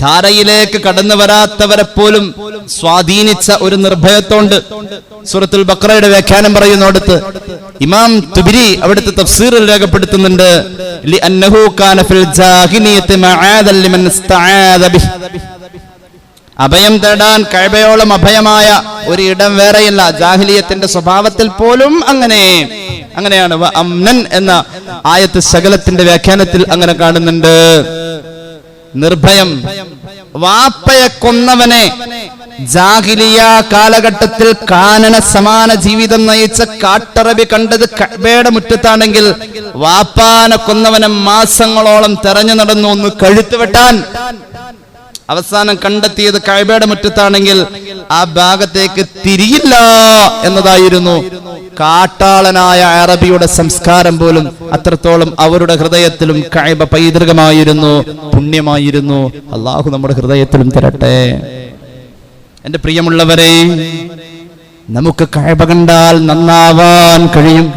ധാരയിലേക്ക് കടന്നു വരാത്തവരെ പോലും സ്വാധീനിച്ച ഒരു നിർഭയത്തോണ്ട്. സൂറത്തുൽ ബഖറയുടെ വ്യാഖ്യാനം പറയുന്നിടത്ത് ഇമാം തുബരി അവിടുത്തെ തഫ്സീറിൽ രേഖപ്പെടുത്തുന്നുണ്ട്, ലിഅന്നഹു കാന ഫിൽ ജാഹിലിയ്യത്തി മആദൻ ലിമൻ ഇസ്തആദ ബിഹി. അഭയം തേടാൻ കഅബയോളം അഭയമായ ഒരു ഇടം വേറെയില്ല. ജാഹിലിയത്തിന്റെ സ്വഭാവത്തിൽ പോലും അങ്ങനെയാണ്. അംനൻ എന്ന ആയത്ത് ശകലത്തിന്റെ വ്യാഖ്യാനത്തിൽ അങ്ങനെ കാണുന്നുണ്ട്. നിർഭയം. വാപ്പയെ കൊന്നവനെ ജാഹിലിയ കാലഘട്ടത്തിൽ കാനന സമാന ജീവിതം നയിച്ച കാട്ടറബി കണ്ടത് കഅബയുടെ മുറ്റത്താണെങ്കിൽ വാപ്പാനെ കൊന്നവനെ മാസങ്ങളോളം തെരഞ്ഞു നടന്നു ഒന്ന് കഴുത്ത് വെട്ടാൻ. അവസാനം കണ്ടെത്തിയത് കഅബയുടെ മുറ്റത്താണെങ്കിൽ ആ ഭാഗത്തേക്ക് തിരിയില്ല എന്നതായിരുന്നു. കാട്ടാളനായ അറബിയുടെ സംസ്കാരം പോലും അത്രത്തോളം അവരുടെ ഹൃദയത്തിലും കഅബ പൈതൃകമായിരുന്നു, പുണ്യമായിരുന്നു. അല്ലാഹു നമ്മുടെ ഹൃദയത്തിലും തരട്ടെ. എന്റെ പ്രിയമുള്ളവരെ, നമുക്ക് കഅബ കണ്ടാൽ നന്നാവാൻ കഴിയും.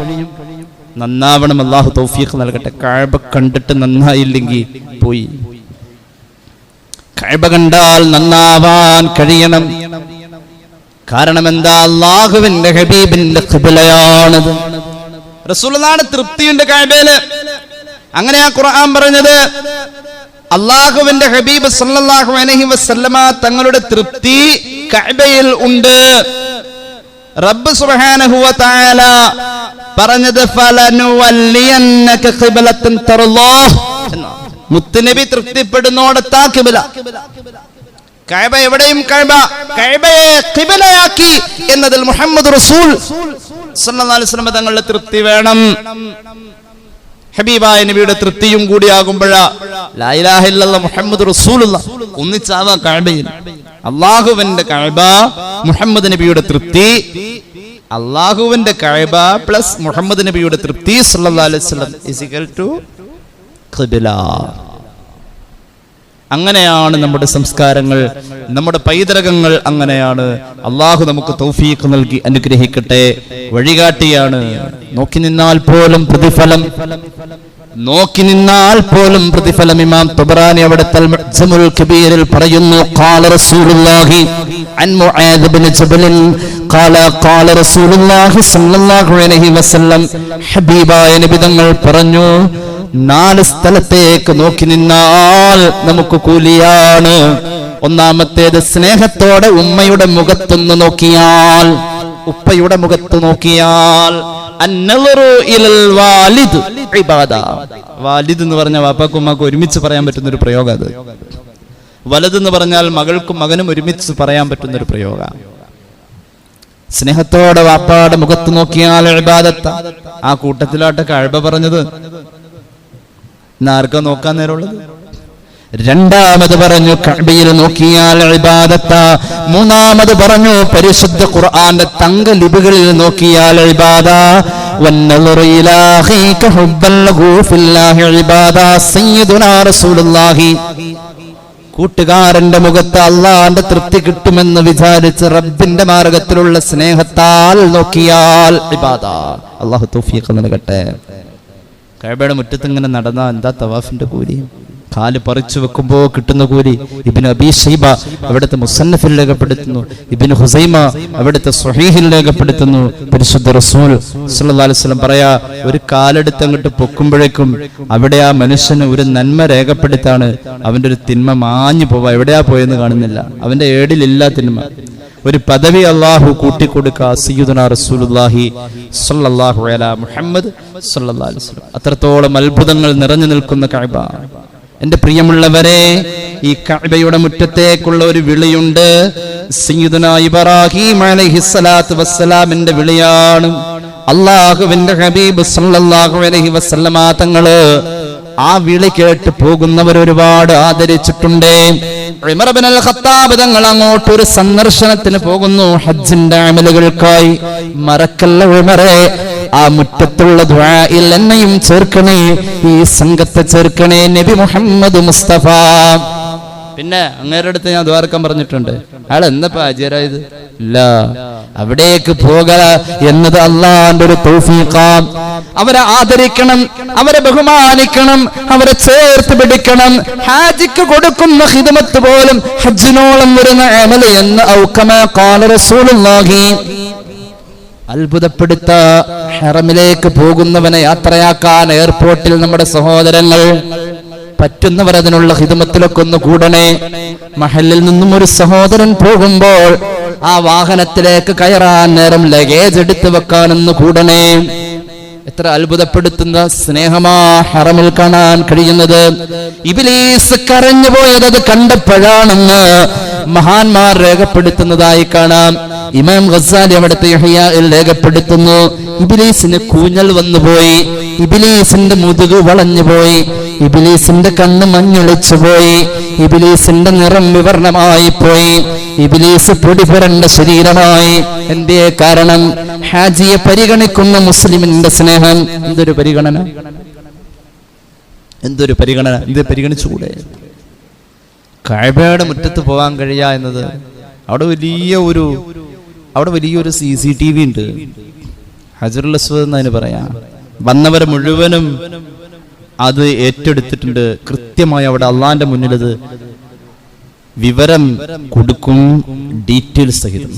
നന്നാവണം. അല്ലാഹു തൗഫീഖ് നൽകട്ടെ. കഅബ കണ്ടിട്ട് നന്നായില്ലെങ്കിൽ പോയി. കഅബ കണ്ടാൽ നന്നാവാൻ കഴിയണം. കാരണം എന്താ? അല്ലാഹുവിന്റെ ഹബീബിന്റെ ഖിബ്ലയാണത്. റസൂലുള്ളാഹിയുടെ തൃപ്തിയുണ്ട് കഅബയില്. അങ്ങനെയാ ഖുർആൻ പറഞ്ഞത്. അല്ലാഹുവിന്റെ ഹബീബ് സല്ലല്ലാഹു അലൈഹി വസല്ലമ തങ്ങളുടെ തൃപ്തി കഅബയിൽ ഉണ്ട്. റബ്ബ് സുബ്ഹാനഹു വ തആല പറഞ്ഞത് ഫലനുവല്ലിയന്നക ഖിബ്ലതൻ തർല്ലാഹ്. മുത്തുനബി തൃപ്തിപ്പെടുന്നോടത്താ ഖിബ്ല. കഅബ എവിടെയും കഅബയെ ഖിബ്ലയാക്കി എന്നതിൽ മുഹമ്മദ് റസൂൽ സല്ലല്ലാഹു അലൈഹി വസല്ലം തങ്ങളുടെ തൃപ്തി വേണം. ഹബീബായ നബിയുടെ തൃപ്തിയും കൂടിയാകുമ്പോഴാ ലാ ഇലാഹ ഇല്ലല്ലാഹ് മുഹമ്മദ് റസൂലുള്ളാഹ് ഒന്നിച്ചാവാ കഅബയിൽ. അല്ലാഹുവിന്റെ കഅബ, മുഹമ്മദ് നബിയുടെ തൃപ്തി, അള്ളാഹുവിന്റെ കഅബ പ്ലസ് മുഹമ്മദ് നബിയുടെ തൃപ്തി സല്ലല്ലാഹു അലൈഹി വസല്ലം ഈസ് ഈക്വൽ ടു ഖിബ്ല. അങ്ങനെയാണ് നമ്മുടെ സംസ്കാരങ്ങൾ, നമ്മുടെ പൈതൃകങ്ങൾ അങ്ങനെയാണ്. അള്ളാഹു നമുക്ക് തൗഫീഖ് നൽകി അനുഗ്രഹിക്കട്ടെ. വഴികാട്ടിയാണ്. നോക്കി നിന്നാൽ പോലും പ്രതിഫലം, ഇമാം തബറാനി അവിടുത്തെ മുഅ്ജമുൽ കബീറിൽ പറയുന്നു, ഖാല റസൂലുള്ളാഹി അൻ മുആദ് ഇബ്നു ജബൽ ഖാല റസൂലുള്ളാഹി സ്വല്ലല്ലാഹു അലൈഹി വസല്ലം, ഹബീബായ നബി തങ്ങൾ പറഞ്ഞു, 4 സ്ഥലത്തേക്ക് നോക്കി നിന്നാൽ നമുക്ക് കൂലിയാണ്. ഒന്നാമത്തേത് സ്നേഹത്തോടെ ഉമ്മയുടെ മുഖത്തൊന്ന് നോക്കിയാൽ, ഉപ്പയുടെ മുഖത്ത് നോക്കിയാൽ. അന്നളറു ഇലൽ വാലിദ് ഇബാദ. വാലിദ് എന്ന് പറഞ്ഞാൽ വാപ്പാക്കും ഉമ്മാക്കും ഒരുമിച്ച് പറയാൻ പറ്റുന്ന ഒരു പ്രയോഗം. അത് വലത് എന്ന് പറഞ്ഞാൽ മകൾക്കും മകനും ഒരുമിച്ച് പറയാൻ പറ്റുന്ന ഒരു പ്രയോഗം. സ്നേഹത്തോടെ വാപ്പാടെ മുഖത്ത് നോക്കിയാൽ ഇബാദത്ത. ആ കൂട്ടത്തിലാട്ടെ കഅബ പറഞ്ഞത്. ആർക്കാ നോക്കാൻ നേരമുള്ളത്? രണ്ടാമത് പറഞ്ഞു കഅബയിൽ നോക്കിയാൽ ഇബാദത്ത. മൂന്നാമത് പറഞ്ഞു പരിശുദ്ധ ഖുർആന്റെ തങ്ക ലിപികളിൽ നോക്കിയാൽ ഇബാദ. വന്നളറു ഇലാ അഖീക ഹുബ്ബൻ ലഹു ഫില്ലാഹി ഇബാദ. സയ്യിദുനാ റസൂലുള്ളാഹി, കൂട്ടുകാരന്റെ മുഖത്ത് അള്ളാന്റെ തൃപ്തി കിട്ടുമെന്ന് വിചാരിച്ച് റബ്ബിന്റെ മാർഗത്തിലുള്ള സ്നേഹത്താൽ നോക്കിയാൽ ഇബാദ. അല്ലാഹു തൗഫീഖ് നൽകട്ടെ. കഅബയുടെ മുറ്റത്ത് ഇങ്ങനെ നടന്ന എന്താ തവാഫിന്റെ കൂലി? കാല് പറിച്ചു വെക്കുമ്പോൾ കിട്ടുന്ന കൂലി. ഇബ്നു അബീ ശൈബ അവിടുത്തെ മുസന്നഫിൽ രേഖപ്പെടുത്തുന്നു, ഇബ്നു ഹുസൈമ അവിടുത്തെ സ്വഹീഹിൽ രേഖപ്പെടുത്തുന്നു. പരിശുദ്ധ റസൂൽ സല്ലല്ലാഹു അലൈഹി വസല്ലം പറയാ, ഒരു കാലെടുത്ത് അങ്ങോട്ട് പൊക്കുമ്പോഴേക്കും അവിടെ ആ മനുഷ്യന് ഒരു നന്മ രേഖപ്പെടുത്താണ്, അവന്റെ ഒരു തിന്മ മാഞ്ഞു പോവാ. എവിടെയാ പോയെന്ന് കാണുന്നില്ല, അവന്റെ ഏടിലില്ല തിന്മ. ഒരു പദവി അള്ളാഹു കൂട്ടിക്കൊടുക്കുക. സയ്യിദുനാ റസൂലുള്ളാഹി സ്വല്ലല്ലാഹു അലാ മുഹമ്മദ് സ്വല്ലല്ലാഹു അലൈഹി വസല്ലം. അത്രത്തോളം അത്ഭുതങ്ങൾ നിറഞ്ഞു നിൽക്കുന്ന കഅബ. എന്റെ പ്രിയമുള്ളവരെ, ഈ കഅബയുടെ മുറ്റത്തേക്കുള്ള ഒരു വിളിയുണ്ട്. സയ്യിദുനാ ഇബ്രാഹിം അലൈഹിസ്സലാത്തു വസ്സലാമിന്റെ വിളിയാണ്. അല്ലാഹുവിന്റെ ഹബീബ് സല്ലല്ലാഹു അലൈഹി വസല്ലമ തങ്ങള് ആ വിളി കേട്ട് പോകുന്നവർ ഒരുപാട് ആദരിച്ചിട്ടുണ്ട്. ഉമർ ഇബ്നുൽ ഖത്താബ് തങ്ങൾ അങ്ങോട്ട് ഒരു സന്ദർശനത്തിന് പോകുന്നു, ഹജ്ജിന്റെ അമലുകൾക്കായി. മറക്കല്ല ഉമറേ, ആ മുറ്റത്തുള്ള ദുആയിൽ എന്നെയും ചേർക്കണേ, ഈ സംഘത്തെ ചേർക്കണേ നബി മുഹമ്മദ് മുസ്തഫ. പിന്നെ അങ്ങേരുടെ അടുത്ത് ഞാൻ ദ്വാരക്കാൻ പറഞ്ഞിട്ടുണ്ട്. അയാൾ എന്നപ്പോ ഹാജിയായത് ഇല്ല. അവിടേക്ക് പോക എന്നത് അള്ളാന്റെ ഒരു തൗഫീഖാണ്. അവരെ ആദരിക്കണം, അവരെ ബഹുമാനിക്കണം, അവരെ ചേർത്ത് പിടിക്കണം. ഹാജിക്ക് കൊടുക്കുന്ന ഖിദ്മത്ത് പോലും ഹജ്ജിനോളം വരുന്ന അമല് എന്ന് ഔകമാ ഖാല റസൂലുള്ളാഹി. അത്ഭുതപ്പെടുത്ത ഹറമിലേക്ക് പോകുന്നവനെ യാത്രയാക്കാൻ എയർപോർട്ടിൽ നമ്മുടെ സഹോദരങ്ങൾ പറ്റുന്നവർ അതിനുള്ള ഖിദ്മത്തിലൊക്കെ ഒന്ന് കൂടണേ. മഹലിൽ നിന്നും ഒരു സഹോദരൻ പോകുമ്പോൾ ആ വാഹനത്തിലേക്ക് കയറാൻ നേരം ലഗേജ് എടുത്തു വെക്കാനൊന്ന് കൂടണേ. എത്ര അത്ഭുതപ്പെടുത്തുന്ന സ്നേഹമാ ഹറമിൽ കാണാൻ കഴിയുന്നത്. ഇബ്ലീസ് കരഞ്ഞു പോയത് അത് കണ്ടപ്പോഴാണെന്ന് മഹാന്മാർ രേഖപ്പെടുത്തുന്നതായി കാണാം. ഇമാം ഗസാലി അവിടുത്തെ ഇഹ്യായിൽ രേഖപ്പെടുത്തുന്നു, ഇബ്ലീസിന് കൂഞ്ഞൽ വന്നുപോയി, ഇബ്ലീസിന്റെ മുതുക് വളഞ്ഞുപോയി, ഇബ്ലീസിന്റെ കണ്ണ് മഞ്ഞൊളിച്ചു പോയി, ഇബ്ലീസിന്റെ നിറം വിവർണമായി പോയി, ഇബ്ലീസ് പൊടി പുരണ്ട ശരീരമായി. എന്തേ കാരണം? ഹാജിയെ പരിഗണിക്കുന്ന മുസ്ലിമിന്റെ സ്നേഹം. എന്തൊരു പരിഗണന, എന്തൊരു പരിഗണന! ഇത് പരിഗണിച്ചുകൂടെ? കഅബയുടെ മുറ്റത്ത് പോകാൻ കഴിയുക എന്നത്, അവിടെ വലിയൊരു CCTV ഉണ്ട്. ഹജറുൽ അസ്വദ് എന്നതിന് പറയാം. വന്നവർ മുഴുവനും അത് ഏറ്റെടുത്തിട്ടുണ്ട്. കൃത്യമായി അവിടെ അള്ളാന്റെ മുന്നിൽ അത് വിവരം കൊടുക്കും, ഡീറ്റെയിൽസ് സഹിതം.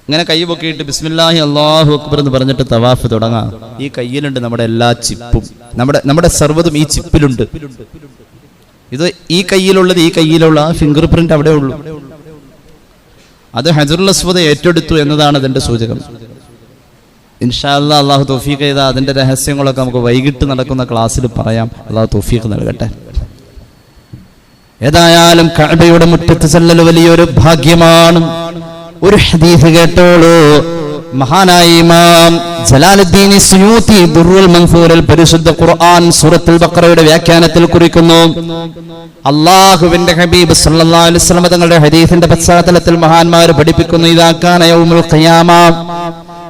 ഇങ്ങനെ കൈ പൊക്കിയിട്ട് ബിസ്മില്ലാഹി അല്ലാഹു അക്ബർ എന്ന് പറഞ്ഞിട്ട് തവാഫ് തുടങ്ങാം. ഈ കയ്യിലുണ്ട് നമ്മുടെ എല്ലാ ചിപ്പും, നമ്മുടെ സർവ്വതും ഈ ചിപ്പിലുണ്ട്. ഇത് ഈ കയ്യിലുള്ളത്, ഈ കയ്യിലുള്ള ഫിംഗർ പ്രിന്റ് അവിടെ ഉള്ളൂ. അത് ഹജറുൽ അസ്വദ് ഏറ്റെടുത്തു എന്നതാണ് അതിന്റെ സൂചകം. ഇൻഷാ അല്ലാഹ് അള്ളാഹു തൗഫീഖ് ചെയ്താൽ അതിന്റെ രഹസ്യങ്ങളൊക്കെ നമുക്ക് വൈകിട്ട് നടക്കുന്ന ക്ലാസ്സിൽ പറയാം. അള്ളാഹു തൗഫീഖ് നൽകട്ടെ. ഏതായാലും കഅബയുടെ മുറ്റത്ത് ചെല്ലൽ വലിയൊരു ഭാഗ്യമാണ്. ഒരു ഹദീസ് കേട്ടോളൂ. മഹാനായ ഇമാം ജലാലുദ്ദീൻ സുയൂത്തി ദുർറുൽ മൻസൂറിൽ പരിശുദ്ധ ഖുർആൻ സൂറത്തുൽ ബഖറയുടെ വ്യാഖ്യാനത്തിൽ കുറിക്കുന്നു, അല്ലാഹുവിന്റെ ഹബീബ് സല്ലല്ലാഹു അലൈഹി വസല്ലം തങ്ങളുടെ ഹദീസിന്റെ പശ്ചാത്തലത്തിൽ മഹാന്മാർ പഠിപ്പിക്കുന്നു, ഇദാ കാന യൗമുൽ ഖിയാമ,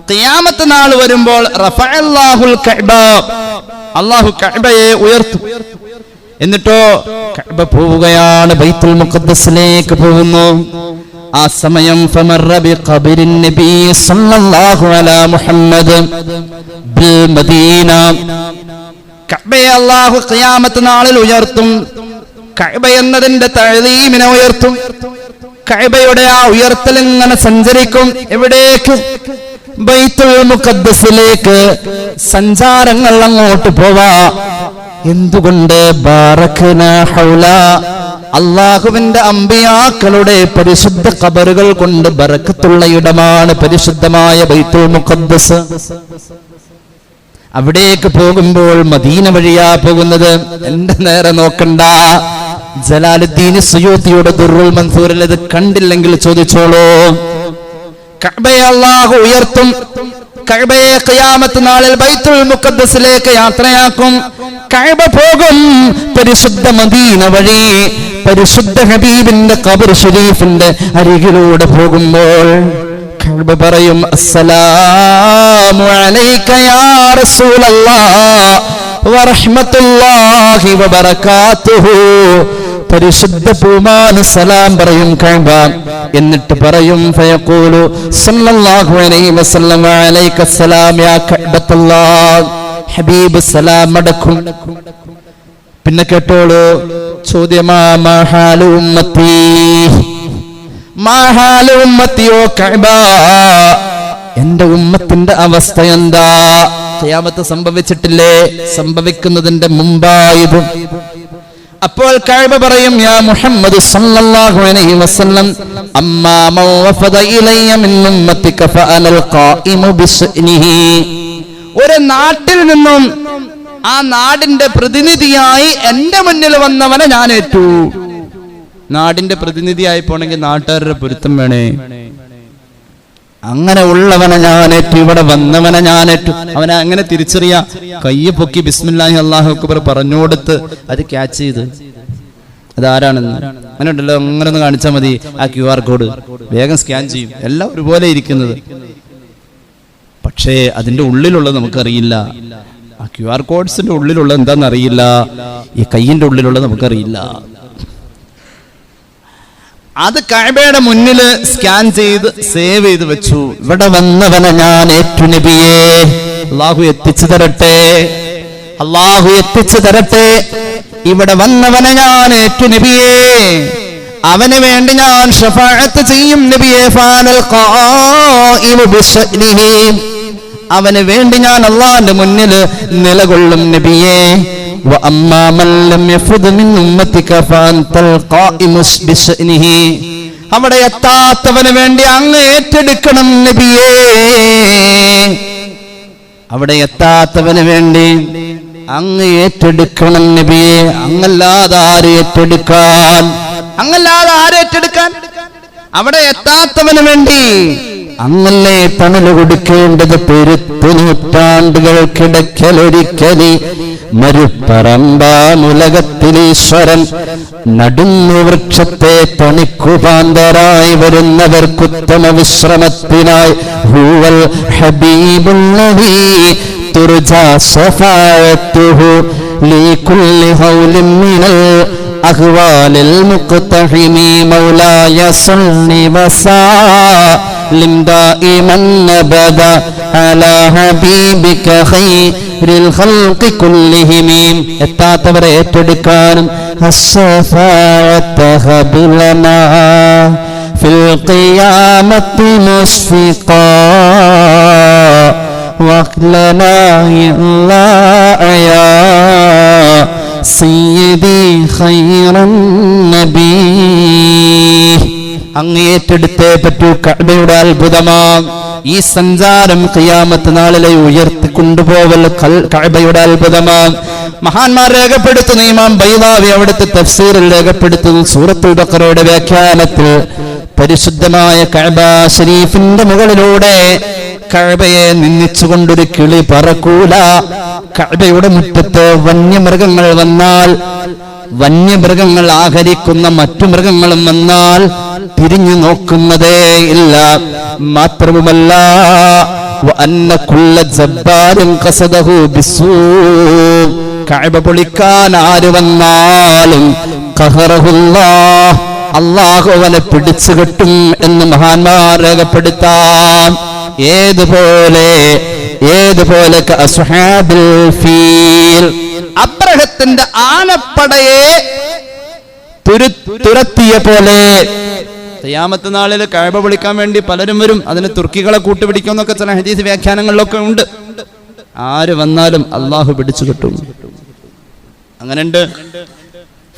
ഖിയാമത്ത് നാൾ വരുമ്പോൾ റഫഅല്ലാഹുൽ കഅബ, അല്ലാഹു കഅബയെ ഉയർത്തും. എന്നിട്ടോ കഅബ പോവുകയാണ്, ബൈത്തുൽ മുഖദ്ദസിലേക്ക് പോകുന്നു. ആ സമയം ഫമറ ബിഖബരിൻ നബി സല്ലല്ലാഹു അലാ മുഹമ്മദ് ബിൽ മദീന. കഅബയെ അല്ലാഹു ഖിയാമത്ത് നാളിൽ ഉയർത്തും. കഅബ എന്നതിന്റെ തഅലീമിനെ ഉയർത്തും. കഅബയുടെ ആ ഉയർത്തൽ ഇങ്ങനെ സഞ്ചരിക്കും. എവിടേക്ക്? ബൈത്തുൽ മുഖദ്ദസിലേക്ക് സഞ്ചാരങ്ങൾ അങ്ങോട്ട് പോവാ. എന്തുകൊണ്ട്? ബാറകനാ ഹൗല, അല്ലാഹുവിന്റെ അമ്പിയാക്കളുടെ പരിശുദ്ധ ഖബറുകൾ കൊണ്ട് ബറക്കത്തുള്ള ഇടമാണ് പരിശുദ്ധമായ ബൈത്തുൽ മുഖദ്ദസ്. അവിടേക്ക് പോകുമ്പോൾ മദീന വഴിയാ പോകുന്നത്. എന്റെ നേരെ നോക്കണ്ട. ജലാലുദ്ദീൻ സുയൂത്തിയുടെ ദുർറുൽ മൻസൂറിൽ ഇത് കണ്ടില്ലെങ്കിൽ ചോദിച്ചോളൂ. കഅബയെ അല്ലാഹു ഉയർത്തും. കഅബയെ ഖിയാമത്ത് നാളിൽ ബൈത്തുൽ മുഖദ്ദസിലേക്ക് യാത്രയാക്കും. കഅബ പോകും പരിശുദ്ധ മദീന വഴി. പരിശുദ്ധ ഹബീബിന്റെ ഖബർ ഷരീഫിന്റെ അരികിലൂടെ പോകുമ്പോൾ കഅബ പറയും, അസ്സലാമു അലൈക യാ റസൂലല്ലാഹ് വറഹ്മത്തുള്ളാഹി വബറകാതുഹു. പരിശുദ്ധ പൂമാന് സലാം പറയും കഅബ. എന്നിട്ട് പറയും ഫയഖൂലു സല്ലല്ലാഹു അലൈഹി വസല്ലം അലൈക സലാം യാ കഅബത്തുല്ലാഹ്. ഹബീബ് സലാം അടക്കും. പിന്നെ കേട്ടോളൂ ചോദ്യമാ മഹാലു ഉമ്മത്തി, മഹാലു ഉമ്മത്തിയോ കഅബ, എന്റെ ഉമ്മത്തിന്റെ അവസ്ഥ എന്താ? ഖിയാമത്ത് സംഭവിച്ചിട്ടില്ലേ? സംഭവിക്കുന്നതിന്റെ മുമ്പായത്. അപ്പോൾ കഅബ പറയും, യാ മുഹമ്മദ് സല്ലല്ലാഹു അലൈഹി വസല്ലം, അമ്മാ മൻ വഫദ ഇലയ്യ മിൻ ഉമ്മത്തിക ഫഅനൽ ഖായിമു ബിശ്നിഹി. ഒരു നാട്ടിൽ നിന്നും ആ നാടിന്റെ പ്രതിനിധിയായി എന്റെ മുന്നിൽ വന്നവനെ ഞാൻ ഏറ്റു. നാടിന്റെ പ്രതിനിധിയായി പോണെങ്കിൽ നാട്ടുകാരുടെ പൊരുത്തം വേണേ. അങ്ങനെ ഉള്ളവനെ ഞാനേറ്റു, ഇവിടെ വന്നവനെ ഞാനേറ്റു. അവനെ അങ്ങനെ തിരിച്ചറിയാ. കയ്യെ പൊക്കി ബിസ്മില്ലാഹി അല്ലാഹു അക്ബർ പറഞ്ഞുകൊടുത്ത് അത് ക്യാച്ച് ചെയ്ത് അതാരാണെന്ന് അങ്ങനെ ഉണ്ടല്ലോ. അങ്ങനെ ഒന്ന് കാണിച്ചാൽ മതി. ആ QR കോഡ് വേഗം സ്കാൻ ചെയ്യും. എല്ലാം ഒരുപോലെ ഇരിക്കുന്നത്. പക്ഷേ അതിന്റെ ഉള്ളിലുള്ളത് നമുക്കറിയില്ല. ആ QR കോഡ്സിന്റെ ഉള്ളിലുള്ള എന്താണെന്ന് അറിയില്ല. ഈ കയ്യിന്റെ ഉള്ളിലുള്ള നമുക്കറിയില്ല. അത് കഅബയുടെ മുന്നിൽ സ്കാൻ ചെയ്ത് സേവ് ചെയ്ത് വെച്ചു. ഇവിടെ വന്നവനെ ഞാൻ ഏറ്റു നബിയേ. അല്ലാഹു എത്തിച്ചു തരട്ടെ, അല്ലാഹു എത്തിച്ചു തരട്ടെ. ഇവിടെ വന്നവനെ ഞാൻ ഏറ്റു നബിയേ. അവന് വേണ്ടി ഞാൻ ശഫാഅത്ത് ചെയ്യും നബിയേ. ഫാനൽ ഖായിമു ബിശ്നിഹി. അവന് വേണ്ടി ഞാൻ അല്ലാഹുവിന്റെ മുന്നിൽ നിലകൊള്ളും നബിയേ. وأما من لم يفض من أمتك فأنت القائم بشأنه. അവിടെ എത്താത്തവന് വേണ്ടി അങ്ങ് ഏറ്റെടുക്കണം നബിയേ. അവിടെ എത്താത്തവന് വേണ്ടി അങ്ങ് ഏറ്റെടുക്കണം നബിയേ. അങ്ങല്ലാതെ ആര് ഏറ്റെടുക്കാൻ? അങ്ങല്ലാതെ ആര് ഏറ്റെടുക്കാൻ? അവിടെ എത്താത്തവന് വേണ്ടി അങ്ങല്ലേ തണല് കൊടുക്കേണ്ടത്. പെരുത്തു നൂറ്റാണ്ടുകൾക്കിടയ്ക്കലൊരിക്കലി മരുപ്പറമ്പാമുലകത്തിലീശ്വരൻ നടുന്നു വൃക്ഷത്തെ തണിക്കുപാന്തരായി വരുന്നവർക്കുത്തമ വിശ്രമത്തിനായി ഹുവൽ ഹബീബുല്ലദീ തുർജാ ശഫാഅത്തുഹു ലികുല്ലി ഹൗലിൻ മിനൽ അഹ്വാലിൽ മുഖ്തഹിമി മൗലായ സല്ലി വസല്ലിം ദായിമൻ അബദ അലാ ഹബീബിക ഖൈറിൽ ഖൽഖി കുല്ലിഹിം. എത്താത്തവരെ ഏറ്റെടുക്കാനും അസ്സഫാഅത്ത് ഹബിലനാ ഫിൽ ഖിയാമത്തി മുസ്ഫിഖാ വഖ്ലനാ യാ സയ്യിദി ഖൈറൻ നബി. അങ്ങ് ഏറ്റെടുത്തേ പറ്റൂ. കഅബയുടെ അത്ഭുതമാണ് ഈ സഞ്ചാരം. ഖിയാമത്ത് നാളിലെ ഉയർത്തി കൊണ്ടുപോവൽ കഅബയുടെ അത്ഭുതമാണ്. മഹാന്മാർ രേഖപ്പെടുത്തുന്ന ഇമാം ബൈളാവി അവിടുത്തെ തഫ്സീറിൽ രേഖപ്പെടുത്തുന്നു. സൂറത്തുൽ ബഖറയുടെ വ്യാഖ്യാനത്തിൽ പരിശുദ്ധമായ കഅബ ശരീഫിന്റെ മുകളിലൂടെ കഅബയെ നിന്ദിച്ചുകൊണ്ടൊരു കിളി പറക്കൂല. കഅബയുടെ മുറ്റത്ത് വന്യമൃഗങ്ങൾ വന്നാൽ, വന്യമൃഗങ്ങൾ ആഹരിക്കുന്ന മറ്റു മൃഗങ്ങളും വന്നാൽ തിരിഞ്ഞു നോക്കുന്നതേ ഇല്ല. മാത്രവുമല്ല വഅന്ന കുല്ല ജബ്ബാരിൻ ഖസദഹു ബിസ്സൂ. കഅബ പൊളിക്കാൻ ആര് വന്നാലും ഖഹറഹുല്ലാഹ്, അല്ലാഹു അവനെ പിടിച്ചു കെട്ടും എന്ന് മഹാന്മാർ രേഖപ്പെടുത്താം. ഏതുപോലെ അസ്ഹാബിൽ ഫീൽ, അബ്രഹത്തിന്റെ ആനപ്പടയെ തുരത്തിയ പോലെ. ഖിയാമത്ത് നാളിൽ കഅബ പൊളിക്കാൻ വേണ്ടി പലരും വരും. അതിന് തുർക്കികളെ കൂട്ടുപിടിക്കും എന്നൊക്കെ ചില ഹദീസ് വ്യാഖ്യാനങ്ങളിലൊക്കെ ഉണ്ട്. ആര് വന്നാലും അള്ളാഹു പിടിച്ചു കിട്ടും. അങ്ങനെയുണ്ട്.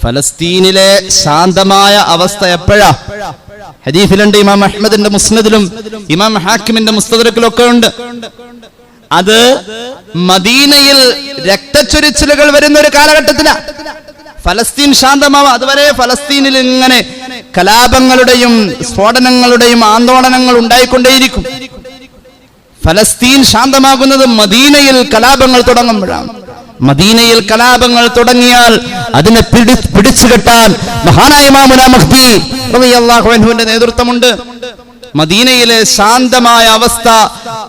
ഫലസ്തീനിലെ ശാന്തമായ അവസ്ഥ എപ്പോഴാ? ഹദീസിലുണ്ട്. ഇമാം അഹ്മദിന്റെ മുസ്നദിലും ഇമാം ഹാക്കിമിന്റെ മുസ്തദറക്കിലും ഒക്കെ ഉണ്ട്. അത് മദീനയിൽ രക്തച്ചൊരിച്ചിലുകൾ വരുന്ന ഒരു കാലഘട്ടത്തിലാണ് ഫലസ്തീൻ ശാന്തമാവുക. അതുവരെ ഫലസ്തീനിൽ ഇങ്ങനെ കലാപങ്ങളുടെയും സ്ഫോടനങ്ങളുടെയും ആന്തോളനങ്ങൾ ഉണ്ടായിക്കൊണ്ടേയിരിക്കും. ഫലസ്തീൻ ശാന്തമാകുന്നത് മദീനയിൽ കലാപങ്ങൾ തുടങ്ങുമ്പോഴാണ്. മദീനയിൽ കലാപങ്ങൾ തുടങ്ങിയാൽ അതിനെ പിടിച്ചു കെട്ടാൻ മഹാനായ ഇമാമുന മഹ്ദി റളിയല്ലാഹു അൻഹുവിന്റെ നേതൃത്വമുണ്ട്. മദീനയിലെ ശാന്തമായ അവസ്ഥ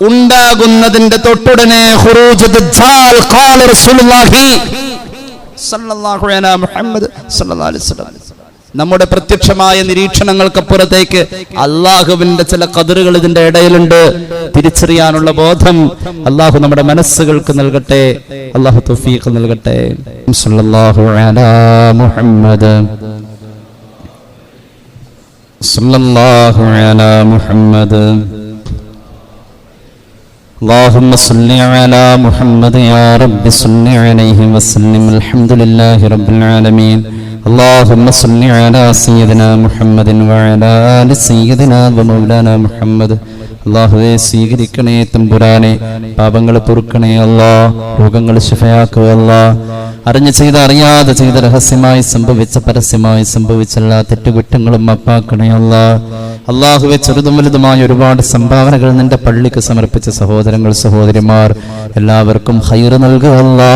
ഉണ്ടാകുന്നതിന്റെ തൊട്ടുടനെ ഖുറൂജ് ദജ്ജാൽ ഖാല റസൂലുള്ളാഹി സല്ലല്ലാഹു അലൈഹി മുഹമ്മദ് സല്ലല്ലാഹു അലൈഹി വസല്ലം. നമ്മുടെ പ്രത്യക്ഷമായ നിരീക്ഷണങ്ങൾക്കപ്പുറത്തേക്ക് അള്ളാഹുവിന്റെ ചില ഖദറുകൾ ഇതിന്റെ ഇടയിലുണ്ട്. തിരിച്ചറിയാനുള്ള ബോധം അള്ളാഹു നമ്മുടെ മനസ്സുകൾക്ക് നൽകട്ടെ. അള്ളാഹു തൗഫീഖ് നൽകട്ടെ. സല്ലല്ലാഹു അലാ മുഹമ്മദ് സല്ലല്ലാഹു അലാ മുഹമ്മദ്. اللهم صل على محمد يا رب صل عليه وسلم. الحمد لله رب العالمين. اللهم صل على سيدنا محمد وعلى آل سيدنا ومولانا محمد. അല്ലാഹുവേ സ്വീകരിക്കണേ തമ്പുരാനെ, പാപങ്ങൾ പൊറുക്കണേ അല്ലാ, രോഗങ്ങൾ ശിഫയാക്കുക അല്ലാ. അറിഞ്ഞു ചെയ്ത് അറിയാതെ ചെയ്ത് രഹസ്യമായി സംഭവിച്ച പരസ്യമായി സംഭവിച്ച എല്ലാ തെറ്റുകുറ്റങ്ങളും മാപ്പാക്കണേ അല്ലാ. അല്ലാഹുവേ ചെറുതും വലുതുമായ ഒരുപാട് സംഭാവനകൾ നിന്റെ പള്ളിക്ക് സമർപ്പിച്ച സഹോദരങ്ങൾ സഹോദരിമാർ എല്ലാവർക്കും ഖൈർ നൽകുക അല്ലാ.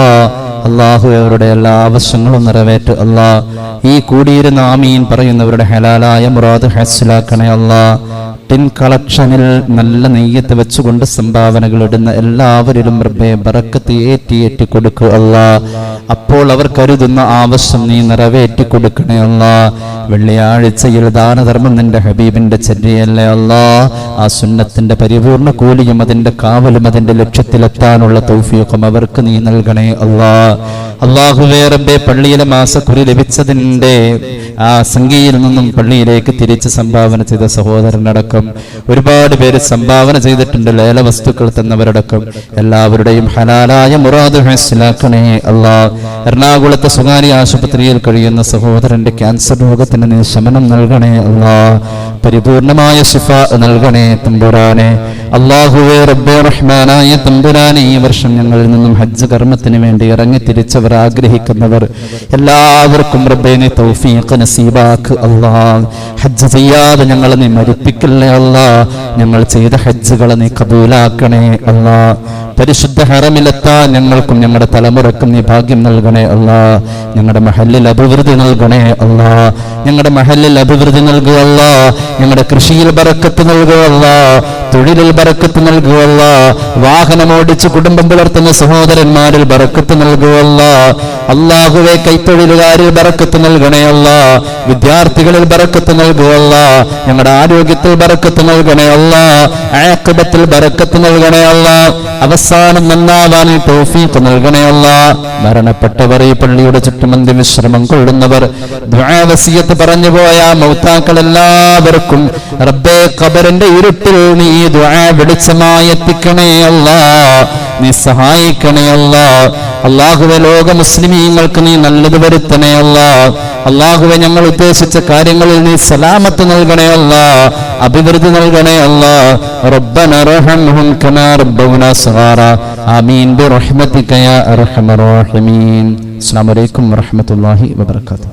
അല്ലാഹു അവരുടെ എല്ലാ ആവശ്യങ്ങളും നിറവേറ്റ അല്ലാ. ഈ കൂടിയിരുന്ന ആമീൻ പറയുന്നവരുടെ ഹലാലായ മുറാദ് ഹാസിലാക്കണേ അല്ലാ. ടിൻ കളക്ഷനിൽ നല്ല നെയ്യത്ത് വെച്ചുകൊണ്ട് സംഭാവനകൾ ഇടുന്ന എല്ലാവരിലും റബ്ബേ ബറക്കത്ത് ഏറ്റി കൊടുക്കുക അല്ലാ. അപ്പോൾ അവർ കരുതുന്ന ആവശ്യം നീ നിറവേറ്റി കൊടുക്കണേ അല്ലാ. വെള്ളിയാഴ്ചയിൽ ദാനധർമ്മം നിന്റെ ഹബീബിന്റെ ചര്യയല്ലേ അല്ലാ. ആ സുന്നത്തിന്റെ പരിപൂർണ കൂലിയും അതിന്റെ കാവലും അതിന്റെ ലക്ഷ്യത്തിലെത്താനുള്ള തൗഫീഖും അവർക്ക് നീ നൽകണേ അല്ലാ. അല്ലാഹുവേ റബ്ബേ പള്ളിയിലെ മാസക്കുറി ലഭിച്ചതിന്റെ ആ സംഖ്യയിൽ നിന്നും പള്ളിയിലേക്ക് തിരിച്ച് സംഭാവന ചെയ്ത സഹോദരനടക്കം ഒരുപാട് പേര് സംഭാവന ചെയ്തിട്ടുണ്ട്. ലേല വസ്തുക്കൾ തന്നവരടക്കം എല്ലാവരുടെയും ഹലാലായ മുറാദ് ഹാസിലാക്കണേ അല്ലാ. എറണാകുളത്തെ സ്വകാര്യ ആശുപത്രിയിൽ കഴിയുന്ന സഹോദരന്റെ ക്യാൻസർ രോഗത്തിന് നീ ശമനം നൽകണേ അല്ലാ. പരിപൂർണമായ ശിഫ നൽകണേ തമ്പുരാനെ. അല്ലാഹുവേ റബ്ബേ റഹ്മാനായ തമ്പുരാനെ, ഈ വർഷം ഞങ്ങളിൽ നിന്നും ഹജ്ജ് കർമ്മത്തിന് വേണ്ടി ഇറങ്ങി തിരിച്ചവർ ആഗ്രഹിക്കുന്നവർ എല്ലാവർക്കും റബ്ബേ നീ തൗഫീഖ് നസീബാക്ക് അല്ലാ. ഹജ്ജ് ചെയ്യാതെ ഞങ്ങളെ നീ മരിപ്പിക്കല്ലേ അല്ലാ. ഞങ്ങൾ ചെയ്ത ഹജ്ജുകളെ നീ കബൂലാക്കണേ അല്ലാ. പരിശുദ്ധ ഹറമിലെത്താൻ ഞങ്ങൾക്കും ഞങ്ങളുടെ തലമുറക്കും നീ ഭാഗ്യം നൽകണേ അല്ലാ. ഞങ്ങളുടെ മഹല്ലിൽ അഭിവൃദ്ധി നൽകണേ അല്ലാ. ഞങ്ങളുടെ മഹല്ലിൽ അഭിവൃദ്ധി നൽകുക അല്ലാ. ഞങ്ങളുടെ കൃഷിയിൽ ബറക്കത്ത് നൽകുക അല്ലാ. തൊഴിലിൽ ബറക്കത്ത് നൽകുക അല്ലാ. വാഹനമോടിച്ച് കുടുംബം പുലർത്തുന്ന സഹോദരന്മാരിൽ ബറക്കത്ത് നൽകുക അല്ലാ. അല്ലാഹുവേ കൈത്തൊഴിലുകാരിൽ ബറക്കത്ത് നൽകണേ അല്ലാ. വിദ്യാർത്ഥികളിൽ ബറക്കത്ത് നൽകുക അല്ലാ. ഞങ്ങളുടെ ആരോഗ്യത്തിൽ ബറക്കത്ത് നൽകണേ അല്ലാ. ആഖിബത്തിൽ ബറക്കത്ത് നൽകണേ അല്ലാ. അവസാനം നന്നാവാൻ തൗഫീഖ് നൽകണേ അല്ലാ. മരണപ്പെട്ടവർ, ഈ പള്ളിയുടെ ചുറ്റുമന്തി വിശ്രമം കൊള്ളുന്നവർ, ദുആ വസിയത്ത് പറഞ്ഞു പോയ മൗതാക്കൾ എല്ലാവർക്കും റബ്ബേ ഖബറിന്റെ ഇരുട്ടിൽ നീ ദുആ വെളിച്ചമായി എത്തിക്കണേ അല്ലാ. നീ സഹായിക്കണേ അല്ലാ. അല്ലാഹുവേ ലോക മുസ്ലിമീങ്ങൾക്ക് നീ നല്ലത് വരുത്തണേ അല്ലാ. അല്ലാഹുവേ ഞങ്ങൾ ഉദ്ദേശിച്ച കാര്യങ്ങളിൽ നീ സലാമത്ത് നൽകണേ അല്ലാ. അഭിവൃദ്ധി നൽകണേ അല്ലാ. റബ്ബന റഹംഹും കമാ റബ്ബൗനാ സഗാറ. ആമീൻ ബിറഹ്മതിക യാ അർഹമർ റഹീമീൻ. അസ്സലാമു അലൈക്കും വറഹ്മത്തുള്ളാഹി വബറകാതുഹു.